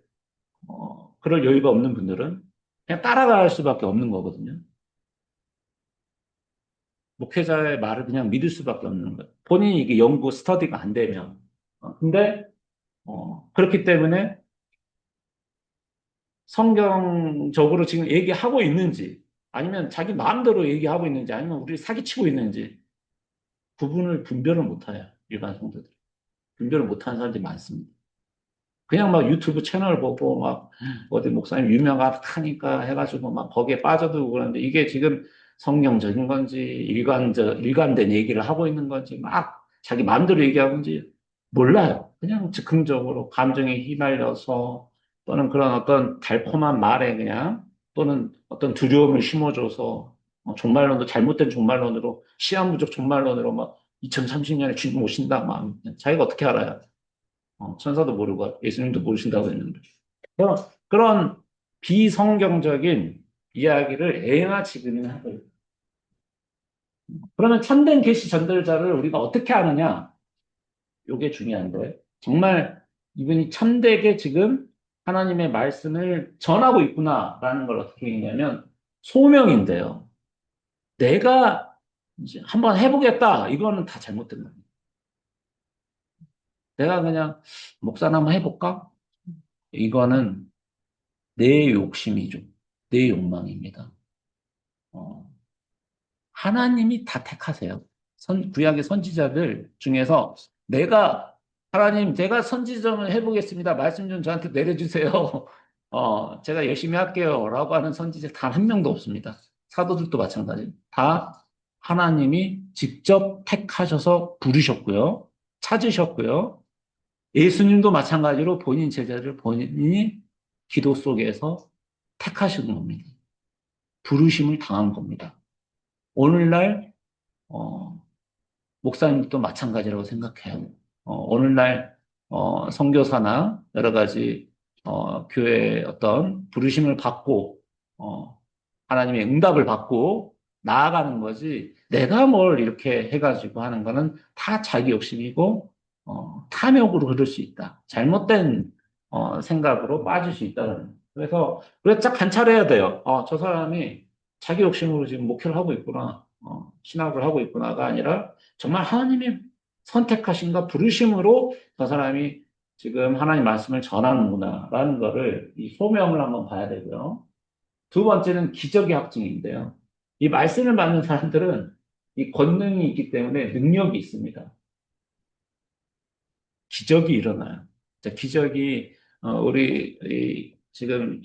그럴 여유가 없는 분들은 그냥 따라갈 수밖에 없는 거거든요. 목회자의 말을 그냥 믿을 수밖에 없는 거예요. 본인이 이게 연구 스터디가 안 되면. 근데 그렇기 때문에 성경적으로 지금 얘기하고 있는지 아니면 자기 마음대로 얘기하고 있는지 아니면 우리 사기치고 있는지 구분을 분별을 못해요. 일반 성도들. 분별을 못하는 사람들이 많습니다. 그냥 막 유튜브 채널 보고 막 어디 목사님 유명하니까 해가지고 막 거기에 빠져들고 그러는데 이게 지금 성경적인 건지 일관된 얘기를 하고 있는 건지 막 자기 마음대로 얘기하고 있는지 몰라요. 그냥 즉흥적으로 감정에 휘말려서 또는 그런 어떤 달콤한 말에 그냥 또는 어떤 두려움을 심어줘서 종말론도 잘못된 종말론으로 시한부적 종말론으로 막 2030년에 주님 오신다 막 자기가 어떻게 알아요? 천사도 모르고 예수님도 모르신다고 했는데. 그런 비성경적인 이야기를 애나 지금이나 하고 있어요. 그러면 참된 계시 전달자를 우리가 어떻게 아느냐? 이게 중요한데 정말 이분이 참되게 지금 하나님의 말씀을 전하고 있구나라는 걸 어떻게 얘기냐면 소명인데요. 내가 이제 한번 해보겠다. 이거는 다 잘못된 거예요. 내가 그냥 목사나 한번 해볼까? 이거는 내 욕심이죠. 내 욕망입니다. 어, 하나님이 다 택하세요. 구약의 선지자들 중에서 하나님, 제가 선지 좀 해보겠습니다. 말씀 좀 저한테 내려주세요. 제가 열심히 할게요. 라고 하는 선지자 단 한 명도 없습니다. 사도들도 마찬가지. 다 하나님이 직접 택하셔서 부르셨고요. 찾으셨고요. 예수님도 마찬가지로 본인 제자를 본인이 기도 속에서 택하신 겁니다. 부르심을 당한 겁니다. 오늘날 어, 목사님도 마찬가지라고 생각해요. 오늘날 선교사나 여러 가지 교회의 어떤 부르심을 받고, 하나님의 응답을 받고 나아가는 거지, 내가 뭘 이렇게 해가지고 하는 거는 다 자기 욕심이고, 탐욕으로 흐를 수 있다. 잘못된, 생각으로 빠질 수 있다는. 그래서 딱 관찰해야 돼요. 저 사람이 자기 욕심으로 지금 목회를 하고 있구나. 신학을 하고 있구나가 아니라 정말 하나님이 선택하신가 부르심으로 저 사람이 지금 하나님 말씀을 전하는구나라는 거를 이 소명을 한번 봐야 되고요. 두 번째는 기적의 확증인데요. 이 말씀을 받는 사람들은 이 권능이 있기 때문에 능력이 있습니다. 기적이 일어나요. 자, 기적이 우리 지금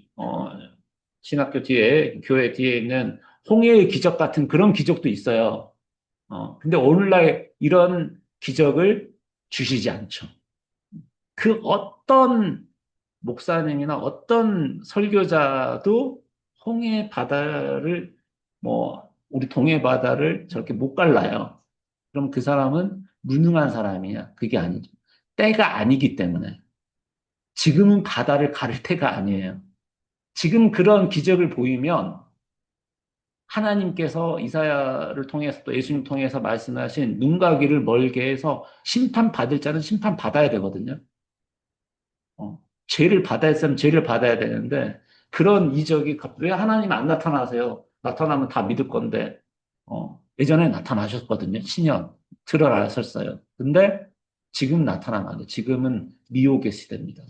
신학교 뒤에 교회 뒤에 있는 홍해의 기적 같은 그런 기적도 있어요. 근데 오늘날 이런 기적을 주시지 않죠. 그 어떤 목사님이나 어떤 설교자도 홍해 바다를 우리 동해 바다를 저렇게 못 갈라요. 그럼 그 사람은 무능한 사람이야. 그게 아니죠. 때가 아니기 때문에. 지금은 바다를 가를 때가 아니에요. 지금 그런 기적을 보이면 하나님께서 이사야를 통해서 또 예수님 통해서 말씀하신 눈과 귀를 멀게 해서 심판받을 자는 심판받아야 되거든요. 죄를 받아야 했으면 죄를 받아야 되는데 그런 이적이 왜 하나님 안 나타나세요? 나타나면 다 믿을 건데 예전에 나타나셨거든요. 신년 드러나셨어요. 근데 지금 나타나면 안 돼. 지금은 미혹의 시대입니다.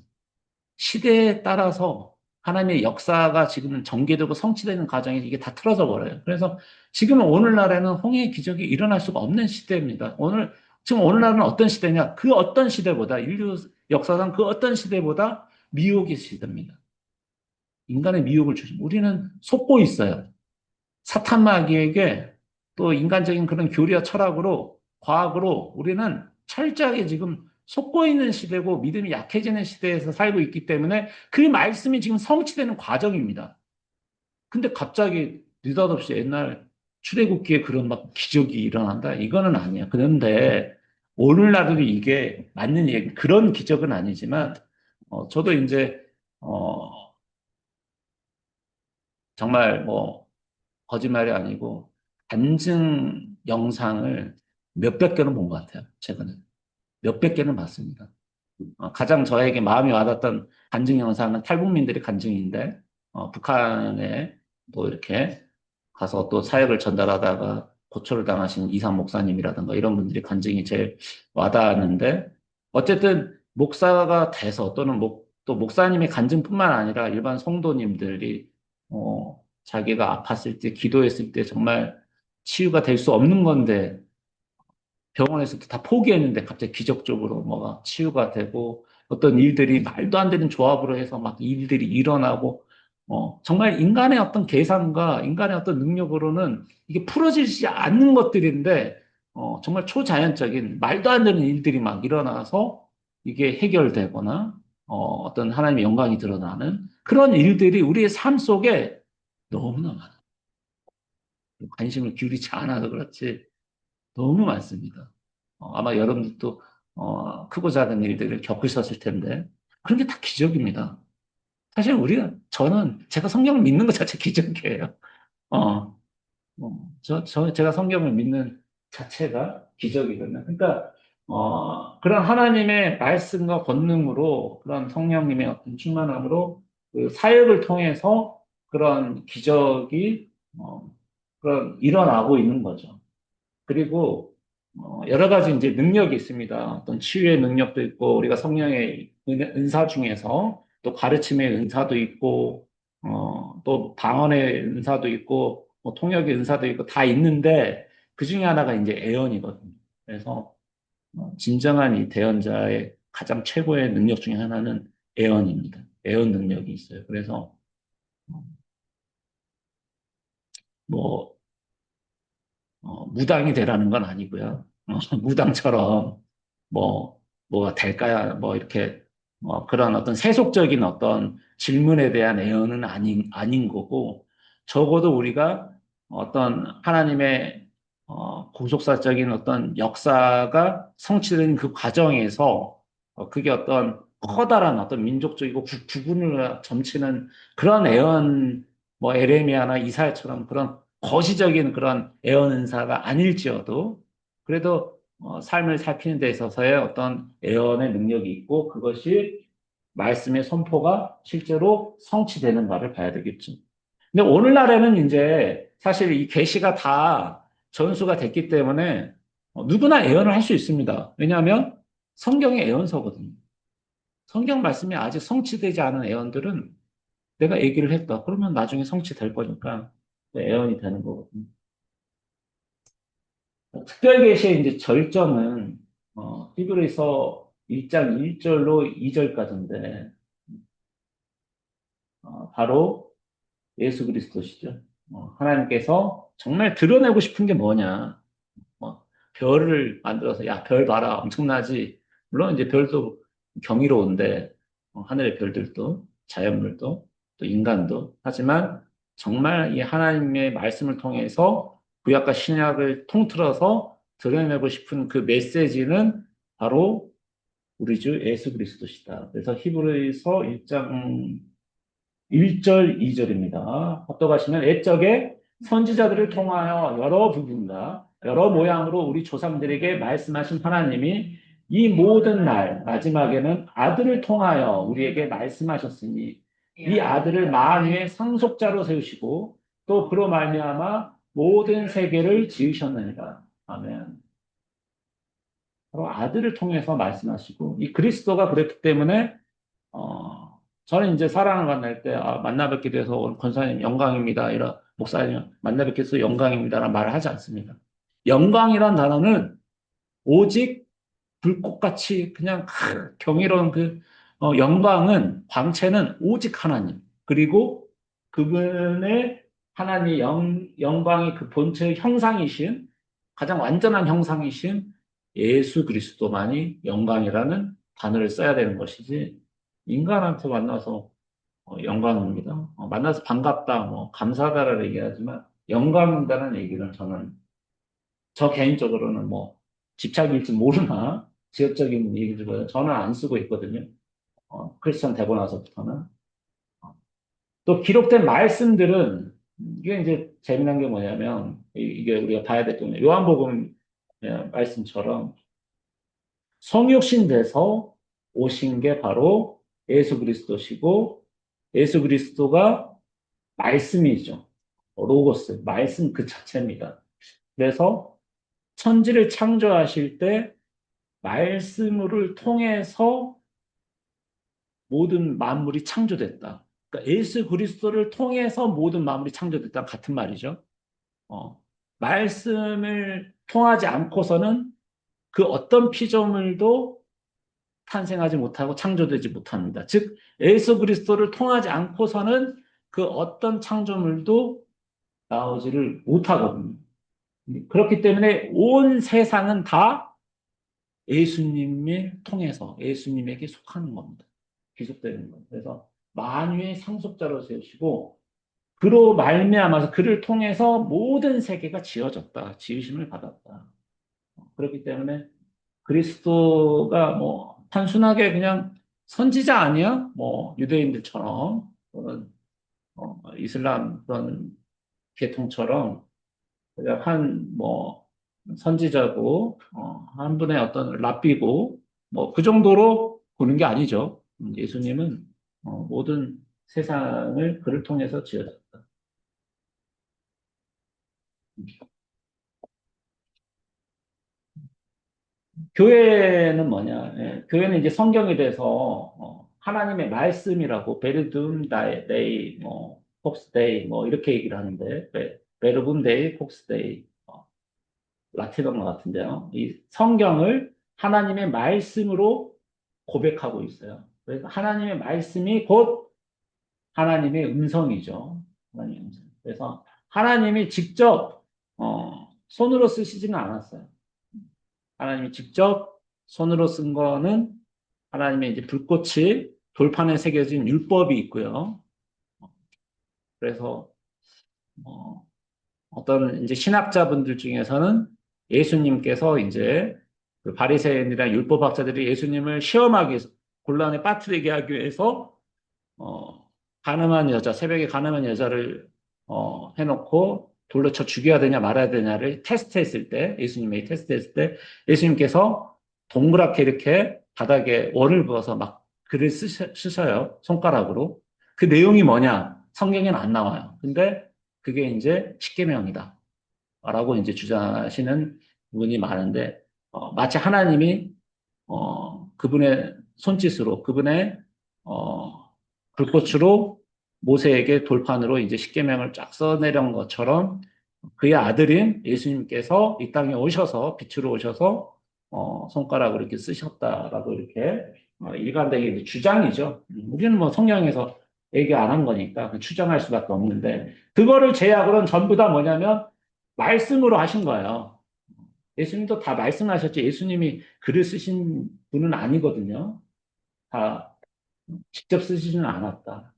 시대에 따라서 하나님의 역사가 지금은 전개되고 성취되는 과정이 이게 다 틀어져 버려요. 그래서 지금 오늘날에는 홍해의 기적이 일어날 수가 없는 시대입니다. 지금 오늘날은 어떤 시대냐? 그 어떤 시대보다 인류 역사상 그 어떤 시대보다 미혹의 시대입니다. 인간의 미혹을 주신 우리는 속고 있어요. 사탄 마귀에게 또 인간적인 그런 교리와 철학으로 과학으로 우리는 철저하게 지금 속고 있는 시대고 믿음이 약해지는 시대에서 살고 있기 때문에 그 말씀이 지금 성취되는 과정입니다. 근데 갑자기 느닷없이 옛날 출애굽기에 그런 막 기적이 일어난다? 이거는 아니야. 그런데 오늘날도 이게 맞는 얘기, 그런 기적은 아니지만 저도 이제 정말 거짓말이 아니고 간증 영상을 몇백 개는 본 것 같아요. 최근에. 몇백 개는 봤습니다. 가장 저에게 마음이 와닿았던 간증 영상은 탈북민들의 간증인데, 북한에 또 이렇게 가서 또 사역을 전달하다가 고초를 당하신 이상 목사님이라든가 이런 분들이 간증이 제일 와닿았는데, 어쨌든 목사가 돼서 또는 또 목사님의 간증뿐만 아니라 일반 성도님들이 자기가 아팠을 때, 기도했을 때 정말 치유가 될 수 없는 건데 병원에서도 다 포기했는데 갑자기 기적적으로 뭐가 치유가 되고 어떤 일들이 말도 안 되는 조합으로 해서 막 일들이 일어나고 정말 인간의 어떤 계산과 인간의 어떤 능력으로는 이게 풀어지지 않는 것들인데 정말 초자연적인 말도 안 되는 일들이 막 일어나서 이게 해결되거나 어떤 하나님의 영광이 드러나는 그런 일들이 우리의 삶 속에 너무나 많아요. 관심을 기울이지 않아서 그렇지 너무 많습니다. 아마 여러분들도 크고 작은 일들을 겪으셨을 텐데 그런 게 다 기적입니다. 사실 저는 제가 성경을 믿는 것 자체 기적이에요. 어, 제가 성경을 믿는 자체가 기적이거든요. 그러니까 그런 하나님의 말씀과 권능으로 그런 성령님의 어떤 충만함으로 그 사역을 통해서 그런 기적이 그런 일어나고 있는 거죠. 그리고 여러 가지 이제 능력이 있습니다. 어떤 치유의 능력도 있고 우리가 성령의 은사 중에서 또 가르침의 은사도 있고 또 방언의 은사도 있고 뭐 통역의 은사도 있고 다 있는데 그 중에 하나가 이제 애언이거든요. 그래서 진정한 이 대언자의 가장 최고의 능력 중에 하나는 애언입니다. 애언 능력이 있어요. 그래서 뭐 무당이 되라는 건 아니고요. 무당처럼 뭐가 될까야 뭐 이렇게 그런 어떤 세속적인 어떤 질문에 대한 애언은 아닌 거고 적어도 우리가 어떤 하나님의 고속사적인 어떤 역사가 성취되는 그 과정에서 그게 어떤 커다란 어떤 민족적이고 구분을 점치는 그런 애언, 뭐 에레미야나 이사야처럼 그런 거시적인 그런 애언 은사가 아닐지어도 그래도 삶을 살피는 데 있어서의 어떤 애언의 능력이 있고 그것이 말씀의 선포가 실제로 성취되는 바를 봐야 되겠죠. 근데 오늘날에는 이제 사실 이 계시가 다 전수가 됐기 때문에 누구나 예언을 할 수 있습니다. 왜냐하면 성경의 예언서거든요. 성경 말씀이 아직 성취되지 않은 예언들은 내가 얘기를 했다. 그러면 나중에 성취될 거니까 예언이 되는 거거든요. 특별계시의 이제 절정은 히브리서 1장 1절로 2절까지인데 바로 예수 그리스도시죠. 하나님께서 정말 드러내고 싶은 게 뭐냐? 뭐, 별을 만들어서, 야, 별 봐라. 엄청나지. 물론 이제 별도 경이로운데, 하늘의 별들도, 자연물도, 또 인간도. 하지만 정말 이 하나님의 말씀을 통해서 구약과 신약을 통틀어서 드러내고 싶은 그 메시지는 바로 우리 주 예수 그리스도시다. 그래서 히브리서 1장 1절, 2절입니다. 합독하시면 옛적에 선지자들을 통하여 여러 부분과 여러 모양으로 우리 조상들에게 말씀하신 하나님이 이 모든 날 마지막에는 아들을 통하여 우리에게 말씀하셨으니 이 아들을 만유의 상속자로 세우시고 또 그로 말미암아 모든 세계를 지으셨느니라. 아멘. 바로 아들을 통해서 말씀하시고 이 그리스도가 그랬기 때문에 저는 이제 사랑을 만날 때, 만나 뵙게 돼서 오늘 권사님 영광입니다. 이런 목사님 만나 뵙게 돼서 영광입니다라는 말을 하지 않습니다. 영광이란 단어는 오직 불꽃같이 그냥 경이로운 그 영광은 광채는 오직 하나님 그리고 그분의 하나님의 영광이 그 본체의 형상이신 가장 완전한 형상이신 예수 그리스도만이 영광이라는 단어를 써야 되는 것이지 인간한테 만나서 영광입니다. 만나서 반갑다, 뭐 감사하다라는 얘기하지만 영광이다라는 얘기는 저 개인적으로는 뭐 집착일지 모르나 지역적인 얘기들보다 저는 안 쓰고 있거든요. 크리스천 되고 나서부터는. 또 기록된 말씀들은 이게 이제 재미난 게 뭐냐면 이게 우리가 봐야 될 게 요한복음 말씀처럼 성육신 돼서 오신 게 바로 예수 그리스도시고 예수 그리스도가 말씀이죠. 로고스, 말씀 그 자체입니다. 그래서 천지를 창조하실 때 말씀을 통해서 모든 만물이 창조됐다. 그러니까 예수 그리스도를 통해서 모든 만물이 창조됐다 같은 말이죠. 말씀을 통하지 않고서는 그 어떤 피조물도 탄생하지 못하고 창조되지 못합니다. 즉 예수 그리스도를 통하지 않고서는 그 어떤 창조물도 나오지를 못하거든요. 그렇기 때문에 온 세상은 다 예수님을 통해서 예수님에게 속하는 겁니다. 귀속되는 겁니다. 그래서 만유의 상속자로 세우시고 그로 말미암아서 그를 통해서 모든 세계가 지어졌다. 지으심을 받았다. 그렇기 때문에 그리스도가 뭐 단순하게 그냥 선지자 아니야? 뭐 유대인들처럼 또는 이슬람 그런 계통처럼 그냥 한 뭐 선지자고 한 분의 어떤 랍비고 뭐 그 정도로 보는 게 아니죠. 예수님은 모든 세상을 그를 통해서 지어졌다. 교회는 뭐냐? 교회는 이제 성경에 대해서 하나님의 말씀이라고 베르둠 다이 뭐 폭스 데이 뭐 이렇게 얘기를 하는데 베르붐 데이 폭스 데이 라틴어 같은데요. 이 성경을 하나님의 말씀으로 고백하고 있어요. 그래서 하나님의 말씀이 곧 하나님의 음성이죠. 하나님의 음성. 그래서 하나님이 직접 손으로 쓰시지는 않았어요. 하나님이 직접 손으로 쓴 거는 하나님의 이제 불꽃이 돌판에 새겨진 율법이 있고요. 그래서 어떤 이제 신학자분들 중에서는 예수님께서 이제 그 바리새인이나 율법학자들이 예수님을 시험하기 위해서 곤란에 빠뜨리게 하기 위해서 가늠한 여자, 새벽에 가늠한 여자를 해놓고 돌로 쳐 죽여야 되냐 말아야 되냐를 테스트했을 때, 예수님이 테스트했을 때, 예수님께서 동그랗게 이렇게 바닥에 원을 그어서 막 글을 쓰셔요. 손가락으로. 그 내용이 뭐냐? 성경에는 안 나와요. 근데 그게 이제 십계명이다. 라고 이제 주장하시는 분이 많은데, 마치 하나님이 그분의 손짓으로, 그분의 불꽃으로 모세에게 돌판으로 이제 십계명을 쫙 써내려온 것처럼 그의 아들인 예수님께서 이 땅에 오셔서 빛으로 오셔서 손가락으로 이렇게 쓰셨다라고 이렇게 일관되게 주장이죠. 우리는 뭐 성경에서 얘기 안 한 거니까 추정할 수밖에 없는데 그거를 제약으로는 전부 다 뭐냐면 말씀으로 하신 거예요. 예수님도 다 말씀하셨지 예수님이 글을 쓰신 분은 아니거든요. 다 직접 쓰지는 않았다.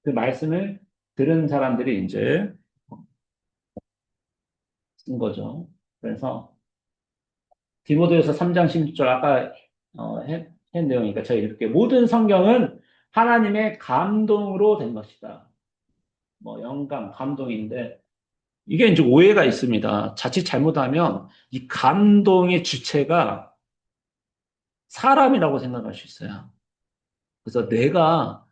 그 말씀을 들은 사람들이 이제 쓴 거죠. 그래서 디모데후서 3장 16절 아까 한 내용이니까 저희 이렇게 모든 성경은 하나님의 감동으로 된 것이다. 뭐 영감, 감동인데 이게 이제 오해가 있습니다. 자칫 잘못하면 이 감동의 주체가 사람이라고 생각할 수 있어요. 그래서 내가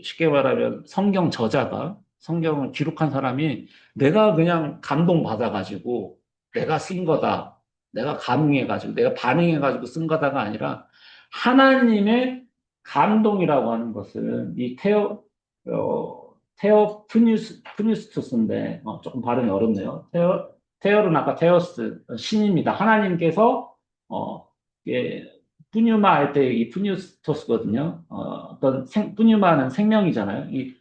쉽게 말하면 성경 저자가 성경을 기록한 사람이 내가 그냥 감동받아가지고 내가 쓴 거다. 내가 감흥해가지고 내가 반응해가지고 쓴 거다가 아니라 하나님의 감동이라고 하는 것은 푸니스투스인데 조금 발음이 어렵네요. 테어는 아까 테오스 신입니다. 하나님께서 어, 예, 푸뉴마 할 때 이 푸뉴스토스거든요. 푸뉴마는 생명이잖아요. 이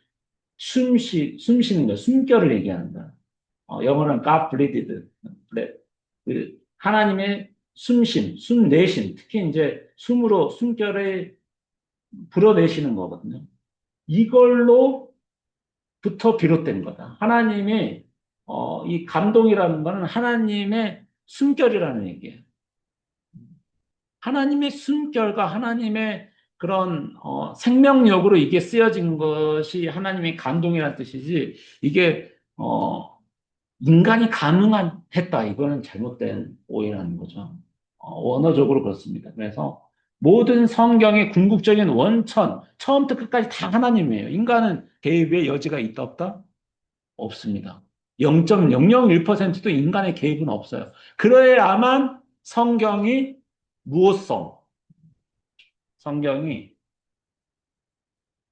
숨 쉬는 거, 숨결을 얘기한다. 영어로는 God breathed. 네. 하나님의 숨심, 숨 내심, 특히 이제 숨결을 불어내시는 거거든요. 이걸로부터 비롯된 거다. 하나님의, 이 감동이라는 거는 하나님의 숨결이라는 얘기예요. 하나님의 숨결과 하나님의 그런 생명력으로 이게 쓰여진 것이 하나님의 감동이라는 뜻이지 이게 인간이 가능했다 이거는 잘못된 오해라는 거죠. 원어적으로 그렇습니다. 그래서 모든 성경의 궁극적인 원천 처음부터 끝까지 다 하나님이에요. 인간은 개입의 여지가 있다 없다? 없습니다. 0.001%도 인간의 개입은 없어요. 그래야만 무엇성, 성경이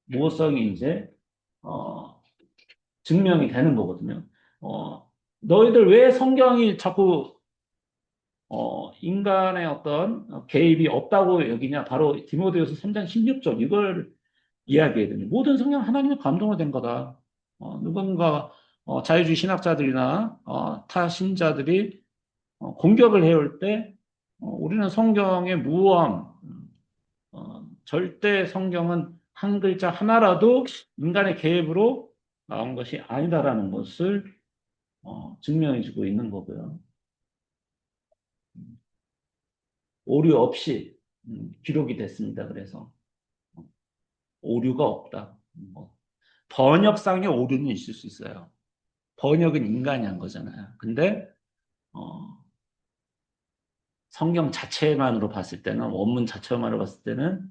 무엇성이 이제 어, 증명이 되는 거거든요. 너희들 왜 성경이 자꾸 인간의 어떤 개입이 없다고 여기냐? 바로 디모데후서 3장 16절 이걸 이야기해야 됩니다. 모든 성경 하나님의 감동으로 된 거다. 누군가 자유주의 신학자들이나 타 신자들이 공격을 해올 때 우리는 성경의 무언 절대 성경은 한 글자 하나라도 인간의 개입으로 나온 것이 아니다라는 것을 증명해주고 있는 거고요. 오류 없이 기록이 됐습니다. 그래서 오류가 없다. 번역상의 오류는 있을 수 있어요. 번역은 인간이 한 거잖아요. 근데 성경 자체만으로 봤을 때는 원문 자체만으로 봤을 때는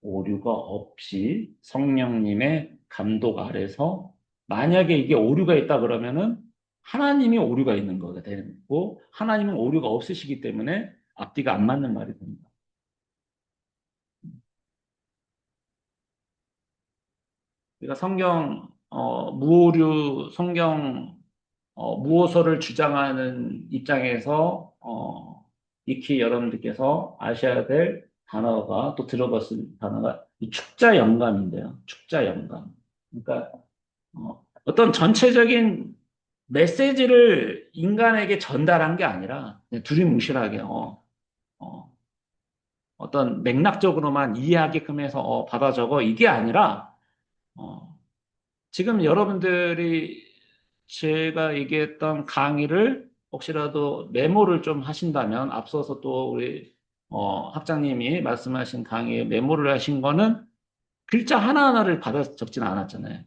오류가 없이 성령님의 감독 아래서 만약에 이게 오류가 있다 그러면은 하나님이 오류가 있는 거가 되고 하나님은 오류가 없으시기 때문에 앞뒤가 안 맞는 말이 됩니다. 그러니까 무오류 성경 무오서를 주장하는 입장에서 익히 여러분들께서 아셔야 될 단어가 또 들어봤을 단어가 이 축자 영감인데요. 축자 영감. 그러니까 어떤 전체적인 메시지를 인간에게 전달한 게 아니라 그냥 두리뭉실하게 어떤 맥락적으로만 이해하게끔 해서 받아 적어 이게 아니라 어, 지금 여러분들이 제가 얘기했던 강의를 혹시라도 메모를 좀 하신다면 앞서서 또 우리 학장님이 말씀하신 강의에 메모를 하신 거는 글자 하나하나를 받아 적지는 않았잖아요.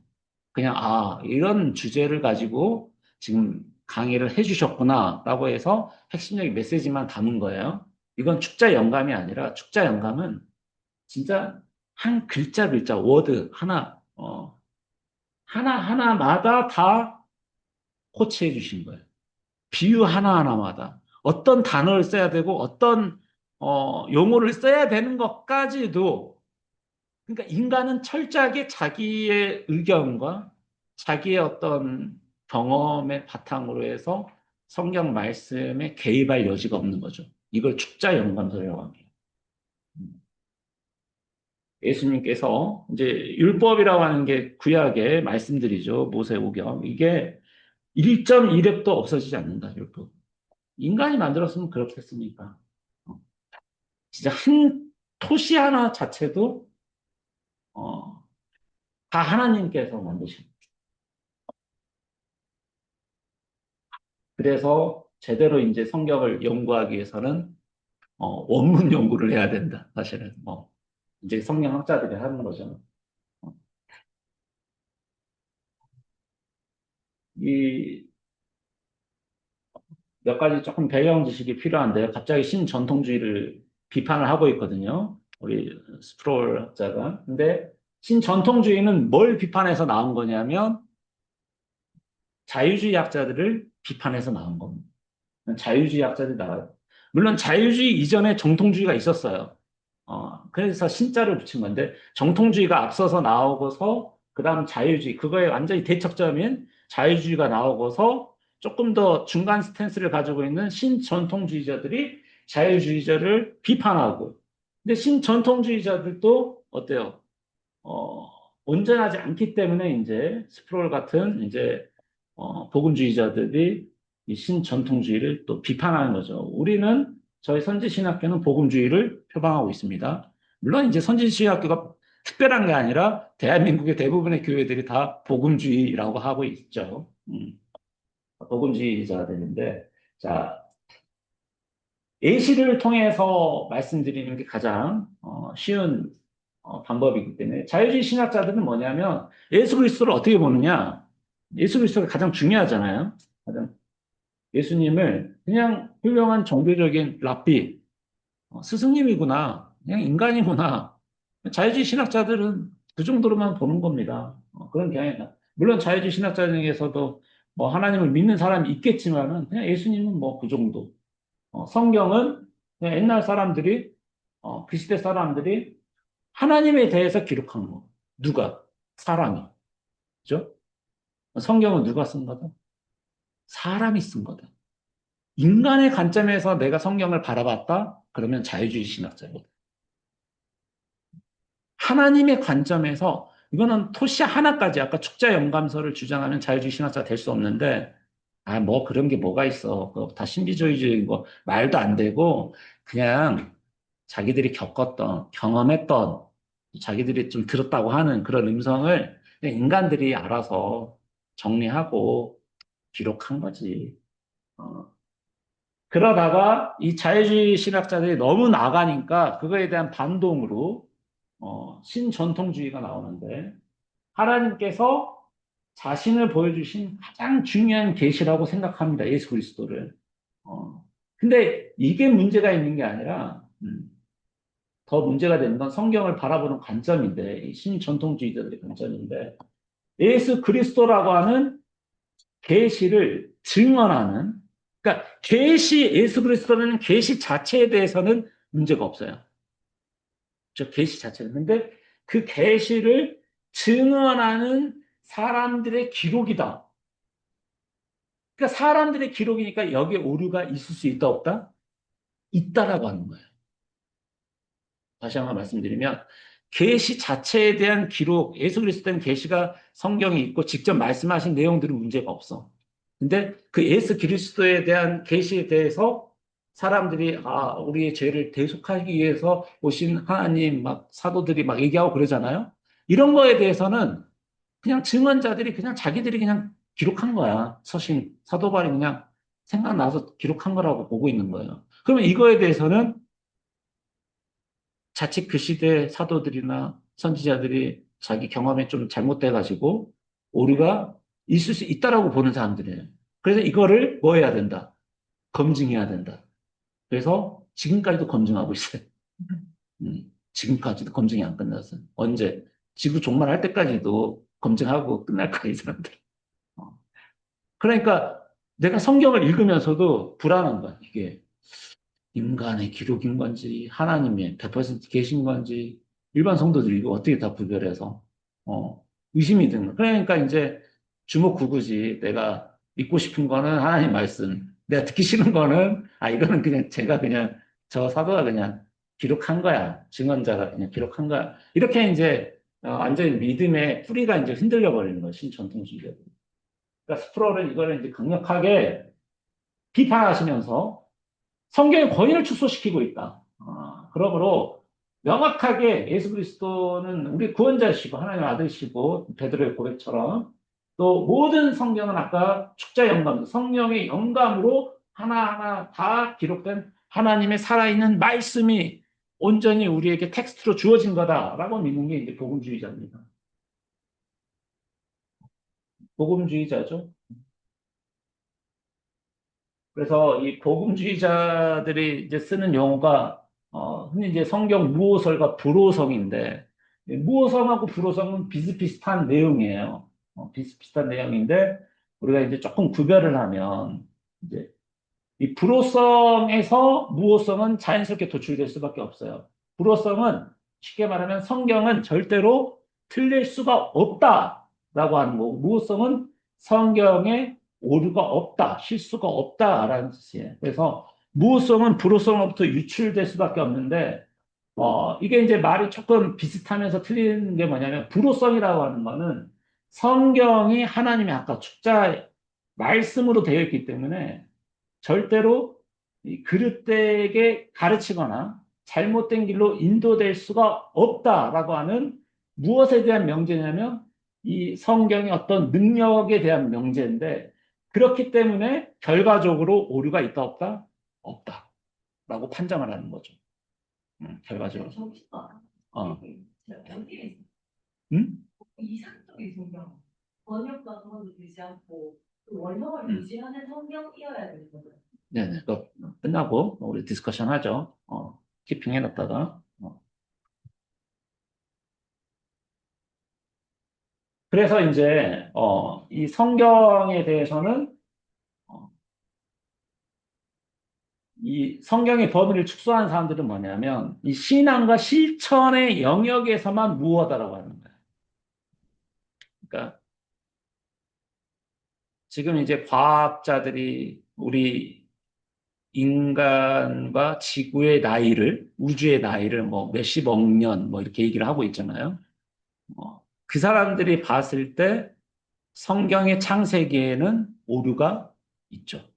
그냥, 이런 주제를 가지고 지금 강의를 해주셨구나라고 해서 핵심적인 메시지만 담은 거예요. 이건 축자 영감이 아니라 축자 영감은 진짜 한 글자 글자, 워드 하나하나마다 다 코치해 주신 거예요. 비유 하나하나마다. 어떤 단어를 써야 되고 어떤 용어를 써야 되는 것까지도 그러니까 인간은 철저하게 자기의 의견과 자기의 어떤 경험의 바탕으로 해서 성경 말씀에 개입할 여지가 없는 거죠. 이걸 축자 연관서라고 합니다. 예수님께서 이제 율법이라고 하는 게 구약의 말씀들이죠. 모세오경. 이게 1.1획도 없어지지 않는다, 율법. 인간이 만들었으면 그렇겠습니까? 어, 진짜 한 토시 하나 자체도 어, 다 하나님께서 만드신. 그래서 제대로 이제 성경을 연구하기 위해서는 원문 연구를 해야 된다. 사실은 뭐 이제 성경학자들이 하는 거죠. 어, 이 몇 가지 조금 배경 지식이 필요한데요. 갑자기 신전통주의를 비판을 하고 있거든요. 우리 스프롤 학자가. 근데 신전통주의는 뭘 비판해서 나온 거냐면 자유주의 학자들을 비판해서 나온 겁니다. 자유주의 학자들이 나와요. 물론 자유주의 이전에 정통주의가 있었어요. 그래서 신자를 붙인 건데 정통주의가 앞서서 나오고서 그다음 자유주의 그거에 완전히 대척점인 자유주의가 나오고서 조금 더 중간 스탠스를 가지고 있는 신전통주의자들이 자유주의자를 비판하고 근데 신전통주의자들도 어때요? 어, 온전하지 않기 때문에 이제 스프롤 같은 이제 복음주의자들이 이 신전통주의를 또 비판하는 거죠. 우리는 저희 선지신학교는 복음주의를 표방하고 있습니다. 물론 이제 선지신학교가 특별한 게 아니라 대한민국의 대부분의 교회들이 다 복음주의라고 하고 있죠. 복음주의자들인데 자 예시를 통해서 말씀드리는 게 가장 쉬운 방법이기 때문에 자유주의 신학자들은 뭐냐면 예수 그리스도를 어떻게 보느냐? 예수 그리스도가 가장 중요하잖아요. 가장 예수님을 그냥 훌륭한 종교적인 랍비, 스승님이구나, 그냥 인간이구나. 자유주의 신학자들은 그 정도로만 보는 겁니다. 그런 경향이 물론 자유주의 신학자 중에서도 뭐 하나님을 믿는 사람이 있겠지만은 그냥 예수님은 뭐 그 정도. 성경은 그냥 옛날 사람들이 그 시대 사람들이 하나님에 대해서 기록한 거. 누가? 사람이. 그죠? 성경은 누가 쓴 거다? 사람이 쓴 거다. 인간의 관점에서 내가 성경을 바라봤다? 그러면 자유주의 신학자거든. 하나님의 관점에서 이거는 토시 하나까지 아까 축자 영감서를 주장하는 자유주의 신학자가 될 수 없는데 뭐 그런 게 뭐가 있어. 그거 다 신비주의적인 거 말도 안 되고 그냥 자기들이 겪었던 경험했던 자기들이 좀 들었다고 하는 그런 음성을 그냥 인간들이 알아서 정리하고 기록한 거지. 어, 그러다가 이 자유주의 신학자들이 너무 나가니까 그거에 대한 반동으로 신전통주의가 나오는데 하나님께서 자신을 보여주신 가장 중요한 계시라고 생각합니다. 예수 그리스도를. 근데 이게 문제가 있는 게 아니라 더 문제가 되는 건 성경을 바라보는 관점인데 이 신전통주의자들의 관점인데 예수 그리스도라고 하는 계시를 증언하는 그러니까 계시 예수 그리스도라는 계시 자체에 대해서는 문제가 없어요. 저 계시 자체는. 근데 그 계시를 증언하는 사람들의 기록이다. 그러니까 사람들의 기록이니까 여기에 오류가 있을 수 있다 없다? 있다라고 하는 거예요. 다시 한번 말씀드리면 계시 자체에 대한 기록, 예수 그리스도는 계시가 성경에 있고 직접 말씀하신 내용들은 문제가 없어. 근데 그 예수 그리스도에 대한 계시에 대해서 사람들이 우리의 죄를 대속하기 위해서 오신 하나님 막 사도들이 막 얘기하고 그러잖아요. 이런 거에 대해서는 그냥 증언자들이 그냥 자기들이 그냥 기록한 거야. 서신 사도 바울이 그냥 생각나서 기록한 거라고 보고 있는 거예요. 그러면 이거에 대해서는 자칫 그 시대 사도들이나 선지자들이 자기 경험에 좀 잘못돼가지고 오류가 있을 수 있다라고 보는 사람들이에요. 그래서 이거를 뭐 해야 된다? 검증해야 된다. 그래서 지금까지도 검증하고 있어요. 지금까지도 검증이 안 끝났어요. 언제? 지구 종말할 때까지도 검증하고 끝날 거야, 이 사람들. 어. 그러니까 내가 성경을 읽으면서도 불안한 거야, 이게. 인간의 기록인 건지, 하나님의 100% 계신 건지, 일반 성도들이 이거 어떻게 다 구별해서, 의심이 드는 거야. 그러니까 이제 주목구구지. 내가 믿고 싶은 거는 하나님 말씀. 내가 듣기 싫은 거는, 이거는 그냥 제가 그냥 저 사도가 그냥 기록한 거야. 증언자가 그냥 기록한 거야. 이렇게 이제, 완전히 믿음의 뿌리가 이제 흔들려 버리는 거야, 신전통주의가. 그러니까 스프롤은 이거를 이제 강력하게 비판하시면서 성경의 권위를 축소시키고 있다. 그러므로 명확하게 예수 그리스도는 우리 구원자시고 하나님의 아들이시고 베드로의 고백처럼 또 모든 성경은 아까 축자 영감, 성령의 영감으로 하나하나 다 기록된 하나님의 살아있는 말씀이 온전히 우리에게 텍스트로 주어진 거다라고 믿는 게 이제 복음주의자입니다. 복음주의자죠. 그래서 이 복음주의자들이 이제 쓰는 용어가 흔히 이제 성경 무호설과 불호성인데 무호성하고 불호성은 비슷비슷한 내용이에요. 비슷비슷한 내용인데 우리가 이제 조금 구별을 하면 이제 이 불호성에서 무호성은 자연스럽게 도출될 수밖에 없어요. 불호성은 쉽게 말하면 성경은 절대로 틀릴 수가 없다라고 하는 거고, 무호성은 성경에 오류가 없다, 실수가 없다라는 뜻이에요. 그래서 무호성은 불호성으로부터 유출될 수밖에 없는데, 이게 이제 말이 조금 비슷하면서 틀리는 게 뭐냐면, 불호성이라고 하는 거는 성경이 하나님의 아까 축자 말씀으로 되어 있기 때문에 절대로 이 그릇되게 가르치거나 잘못된 길로 인도될 수가 없다라고 하는 무엇에 대한 명제냐면 이 성경의 어떤 능력에 대한 명제인데 그렇기 때문에 결과적으로 오류가 있다 없다? 없다라고 판정을 하는 거죠. 결과적으로. 어. 응? 이상적인 성경. 번역과 그거도 되지 않고 원형을 유지하는 성경이어야 되는 거죠. 네네. 그 끝나고 우리 디스커션 하죠. 키핑 해놨다가. 그래서 이제 이 성경에 대해서는 어, 이 성경의 범위를 축소한 사람들은 뭐냐면 이 신앙과 실천의 영역에서만 무어다라고 하는 거예요. 그러니까 지금 이제 과학자들이 우리 인간과 지구의 나이를, 우주의 나이를 뭐 몇십억 년 뭐 이렇게 얘기를 하고 있잖아요. 그 사람들이 봤을 때 성경의 창세기에는 오류가 있죠.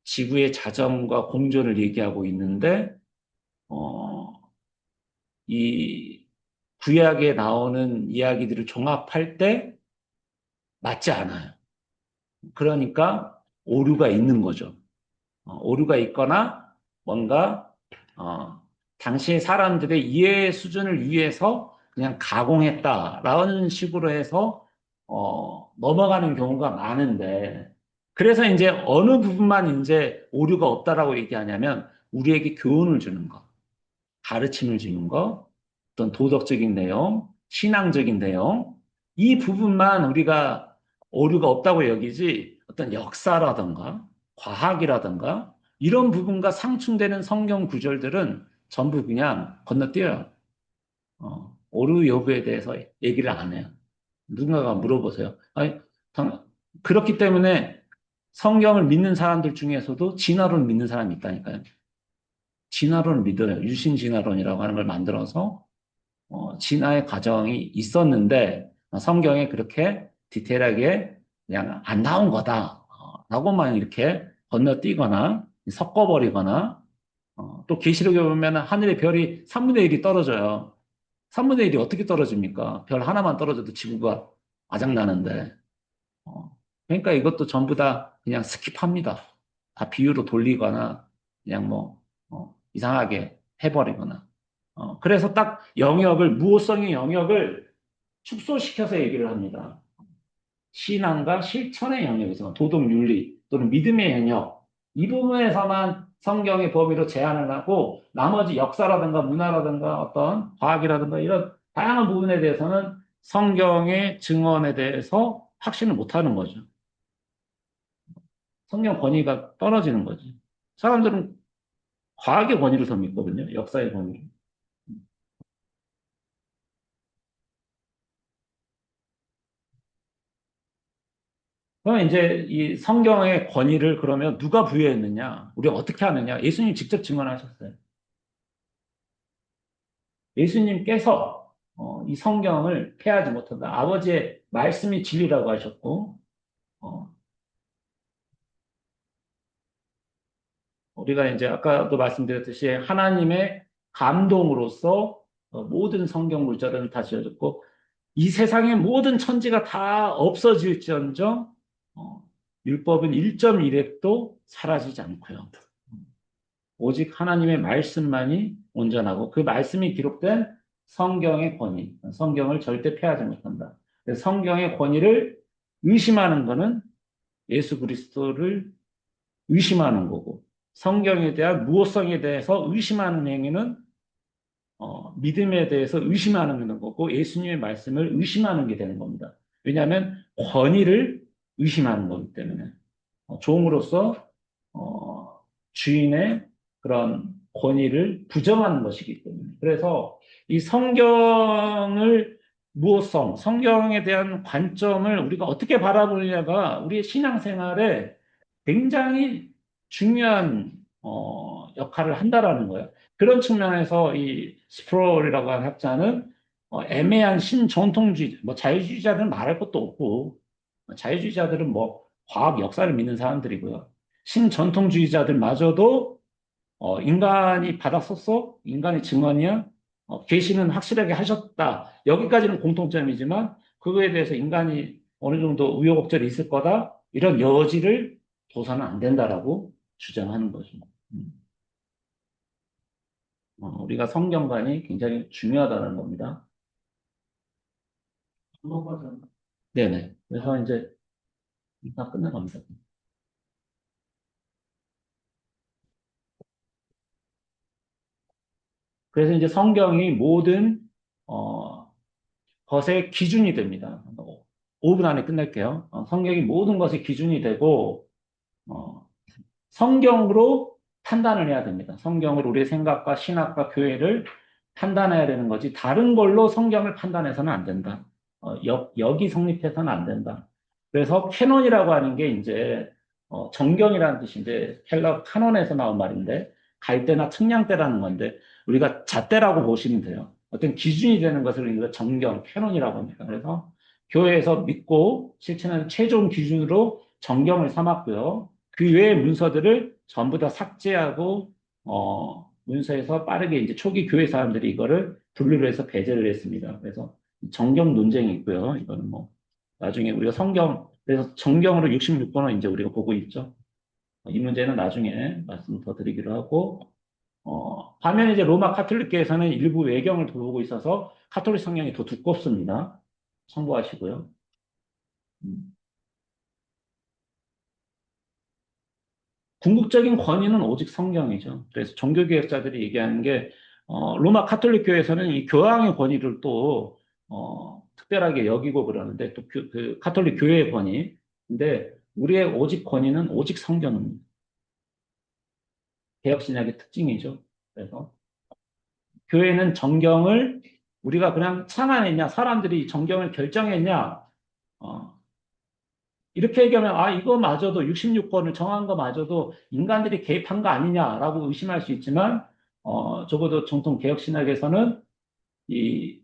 지구의 자전과 공존을 얘기하고 있는데, 어, 이 구약에 나오는 이야기들을 종합할 때 맞지 않아요. 그러니까 오류가 있는 거죠. 오류가 있거나 뭔가 당시 사람들의 이해 수준을 위해서 그냥 가공했다라는 식으로 해서 넘어가는 경우가 많은데 그래서 이제 어느 부분만 이제 오류가 없다라고 얘기하냐면 우리에게 교훈을 주는 거, 가르침을 주는 거, 어떤 도덕적인 내용, 신앙적인 내용 이 부분만 우리가 오류가 없다고 여기지 어떤 역사라든가 과학이라든가 이런 부분과 상충되는 성경 구절들은 전부 그냥 건너뛰어요. 오류 여부에 대해서 얘기를 안 해요. 누군가가 물어보세요. 아니, 그렇기 때문에 성경을 믿는 사람들 중에서도 진화론을 믿는 사람이 있다니까요. 진화론을 믿어요. 유신 진화론이라고 하는 걸 만들어서 진화의 과정이 있었는데 성경에 그렇게 디테일하게 그냥 안 나온 거다. 라고만 이렇게 건너뛰거나 섞어버리거나 또 계시록에 보면 하늘의 별이 3분의 1이 떨어져요. 3분의 1이 어떻게 떨어집니까? 별 하나만 떨어져도 지구가 아작나는데. 그러니까 이것도 전부 다 그냥 스킵합니다. 다 비유로 돌리거나 그냥 뭐 이상하게 해버리거나. 그래서 딱 영역을, 무호성의 영역을 축소시켜서 얘기를 합니다. 신앙과 실천의 영역에서 도덕 윤리 또는 믿음의 영역 이 부분에서만 성경의 범위로 제한을 하고 나머지 역사라든가 문화라든가 어떤 과학이라든가 이런 다양한 부분에 대해서는 성경의 증언에 대해서 확신을 못하는 거죠. 성경 권위가 떨어지는 거지. 사람들은 과학의 권위를 더 믿거든요. 역사의 권위를. 그러면 이제 이 성경의 권위를 그러면 누가 부여했느냐? 우리가 어떻게 하느냐? 예수님 직접 증언하셨어요. 예수님께서 이 성경을 폐하지 못한다. 아버지의 말씀이 진리라고 하셨고, 어, 우리가 이제 아까도 말씀드렸듯이 하나님의 감동으로서 모든 성경 물자들은 다 지어졌고, 이 세상의 모든 천지가 다 없어질지언정, 율법은 1.1획도 사라지지 않고요. 오직 하나님의 말씀만이 온전하고 그 말씀이 기록된 성경의 권위, 성경을 절대 폐하지 못한다. 그래서 성경의 권위를 의심하는 것은 예수 그리스도를 의심하는 거고 성경에 대한 무호성에 대해서 의심하는 행위는 믿음에 대해서 의심하는 거고 예수님의 말씀을 의심하는 게 되는 겁니다. 왜냐하면 권위를 의심하는 거기 때문에 종으로서 주인의 그런 권위를 부정하는 것이기 때문에. 그래서 이 성경을 무엇성, 성경에 대한 관점을 우리가 어떻게 바라보느냐가 우리의 신앙생활에 굉장히 중요한 역할을 한다라는 거예요. 그런 측면에서 이 스프롤이라고 하는 학자는 애매한 신전통주의, 뭐 자유주의자들은 말할 것도 없고 자유주의자들은 뭐 과학 역사를 믿는 사람들이고요. 신전통주의자들마저도 인간이 바닥 섰어? 인간의 증언이야? 계시는 확실하게 하셨다. 여기까지는 공통점이지만 그거에 대해서 인간이 어느 정도 우여곡절이 있을 거다. 이런 여지를 둬서는 안 된다라고 주장하는 거죠. 음. 우리가 성경관이 굉장히 중요하다는 겁니다. 네네. 그래서 이제 다 끝나갑니다. 그래서 이제 성경이 모든 어, 것의 기준이 됩니다. 5분 안에 끝낼게요. 성경이 모든 것의 기준이 되고 어, 성경으로 판단을 해야 됩니다. 성경을 우리의 생각과 신학과 교회를 판단해야 되는 거지 다른 걸로 성경을 판단해서는 안 된다. 역이 성립해서는 안 된다. 그래서 캐논이라고 하는 게 이제 정경이라는 뜻인데 켈러 카논에서 나온 말인데 갈대나 측량대라는 건데 우리가 잣대라고 보시면 돼요. 어떤 기준이 되는 것을 우리가 정경, 캐논이라고 합니다. 그래서 교회에서 믿고 실천하는 최종 기준으로 정경을 삼았고요. 그 외의 문서들을 전부 다 삭제하고 문서에서 빠르게 이제 초기 교회 사람들이 이거를 분류를 해서 배제를 했습니다. 그래서 정경 논쟁이 있고요. 이거는 뭐 나중에 우리가 성경 그래서 정경으로 66번을 이제 우리가 보고 있죠. 이 문제는 나중에 말씀 더 드리기로 하고 반면에 이제 로마 카톨릭계에서는 일부 외경을 보고 있어서 카톨릭 성경이 더 두껍습니다. 참고하시고요. 음. 궁극적인 권위는 오직 성경이죠. 그래서 종교개혁자들이 얘기하는 게 로마 카톨릭 교회에서는 이 교황의 권위를 또 특별하게 여기고 그러는데 또 그 카톨릭 교회의 권위. 근데 우리의 오직 권위는 오직 성경입니다. 개혁신약의 특징이죠. 그래서 교회는 정경을 우리가 그냥 창안했냐, 사람들이 정경을 결정했냐, 어, 이렇게 얘기하면, 아, 이거마저도 66번을 정한 거마저도 인간들이 개입한 거 아니냐라고 의심할 수 있지만, 적어도 정통 개혁신학에서는 이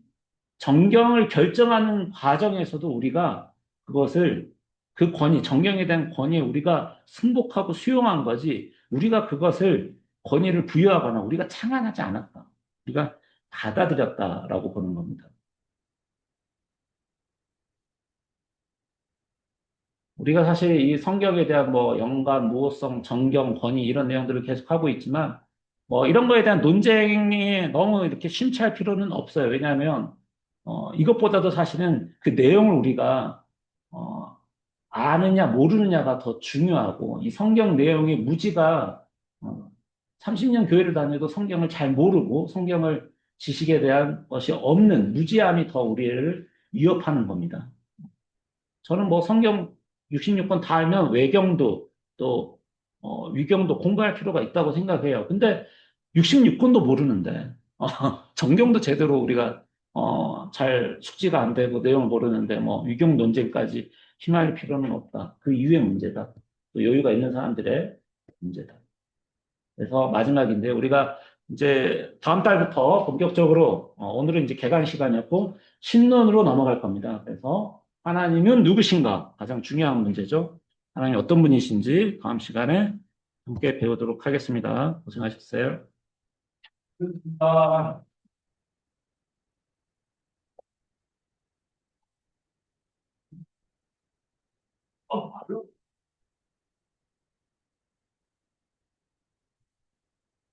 정경을 결정하는 과정에서도 우리가 그것을 그 권위, 정경에 대한 권위에 우리가 승복하고 수용한 거지, 우리가 그것을 권위를 부여하거나 우리가 창안하지 않았다. 우리가 받아들였다라고 보는 겁니다. 우리가 사실 이 성경에 대한 뭐 영감, 무호성, 정경, 권위 이런 내용들을 계속 하고 있지만 뭐 이런 거에 대한 논쟁이 너무 이렇게 심취할 필요는 없어요. 왜냐하면 이것보다도 사실은 그 내용을 우리가 어, 아느냐 모르느냐가 더 중요하고 이 성경 내용의 무지가 어, 30년 교회를 다녀도 성경을 잘 모르고 성경을 지식에 대한 것이 없는 무지함이 더 우리를 위협하는 겁니다. 저는 뭐 성경 66권 다 알면 외경도 또 위경도 공부할 필요가 있다고 생각해요. 근데 66권도 모르는데 정경도 제대로 우리가 잘 숙지가 안 되고 내용을 모르는데 뭐 위경 논쟁까지 휘말릴 필요는 없다. 그 이후의 문제다. 또 여유가 있는 사람들의 문제다. 그래서 마지막인데 우리가 이제 다음 달부터 본격적으로 오늘은 이제 개강 시간이었고 신론으로 넘어갈 겁니다. 그래서 하나님은 누구신가? 가장 중요한 문제죠. 하나님 어떤 분이신지 다음 시간에 함께 배우도록 하겠습니다. 고생하셨어요. 아,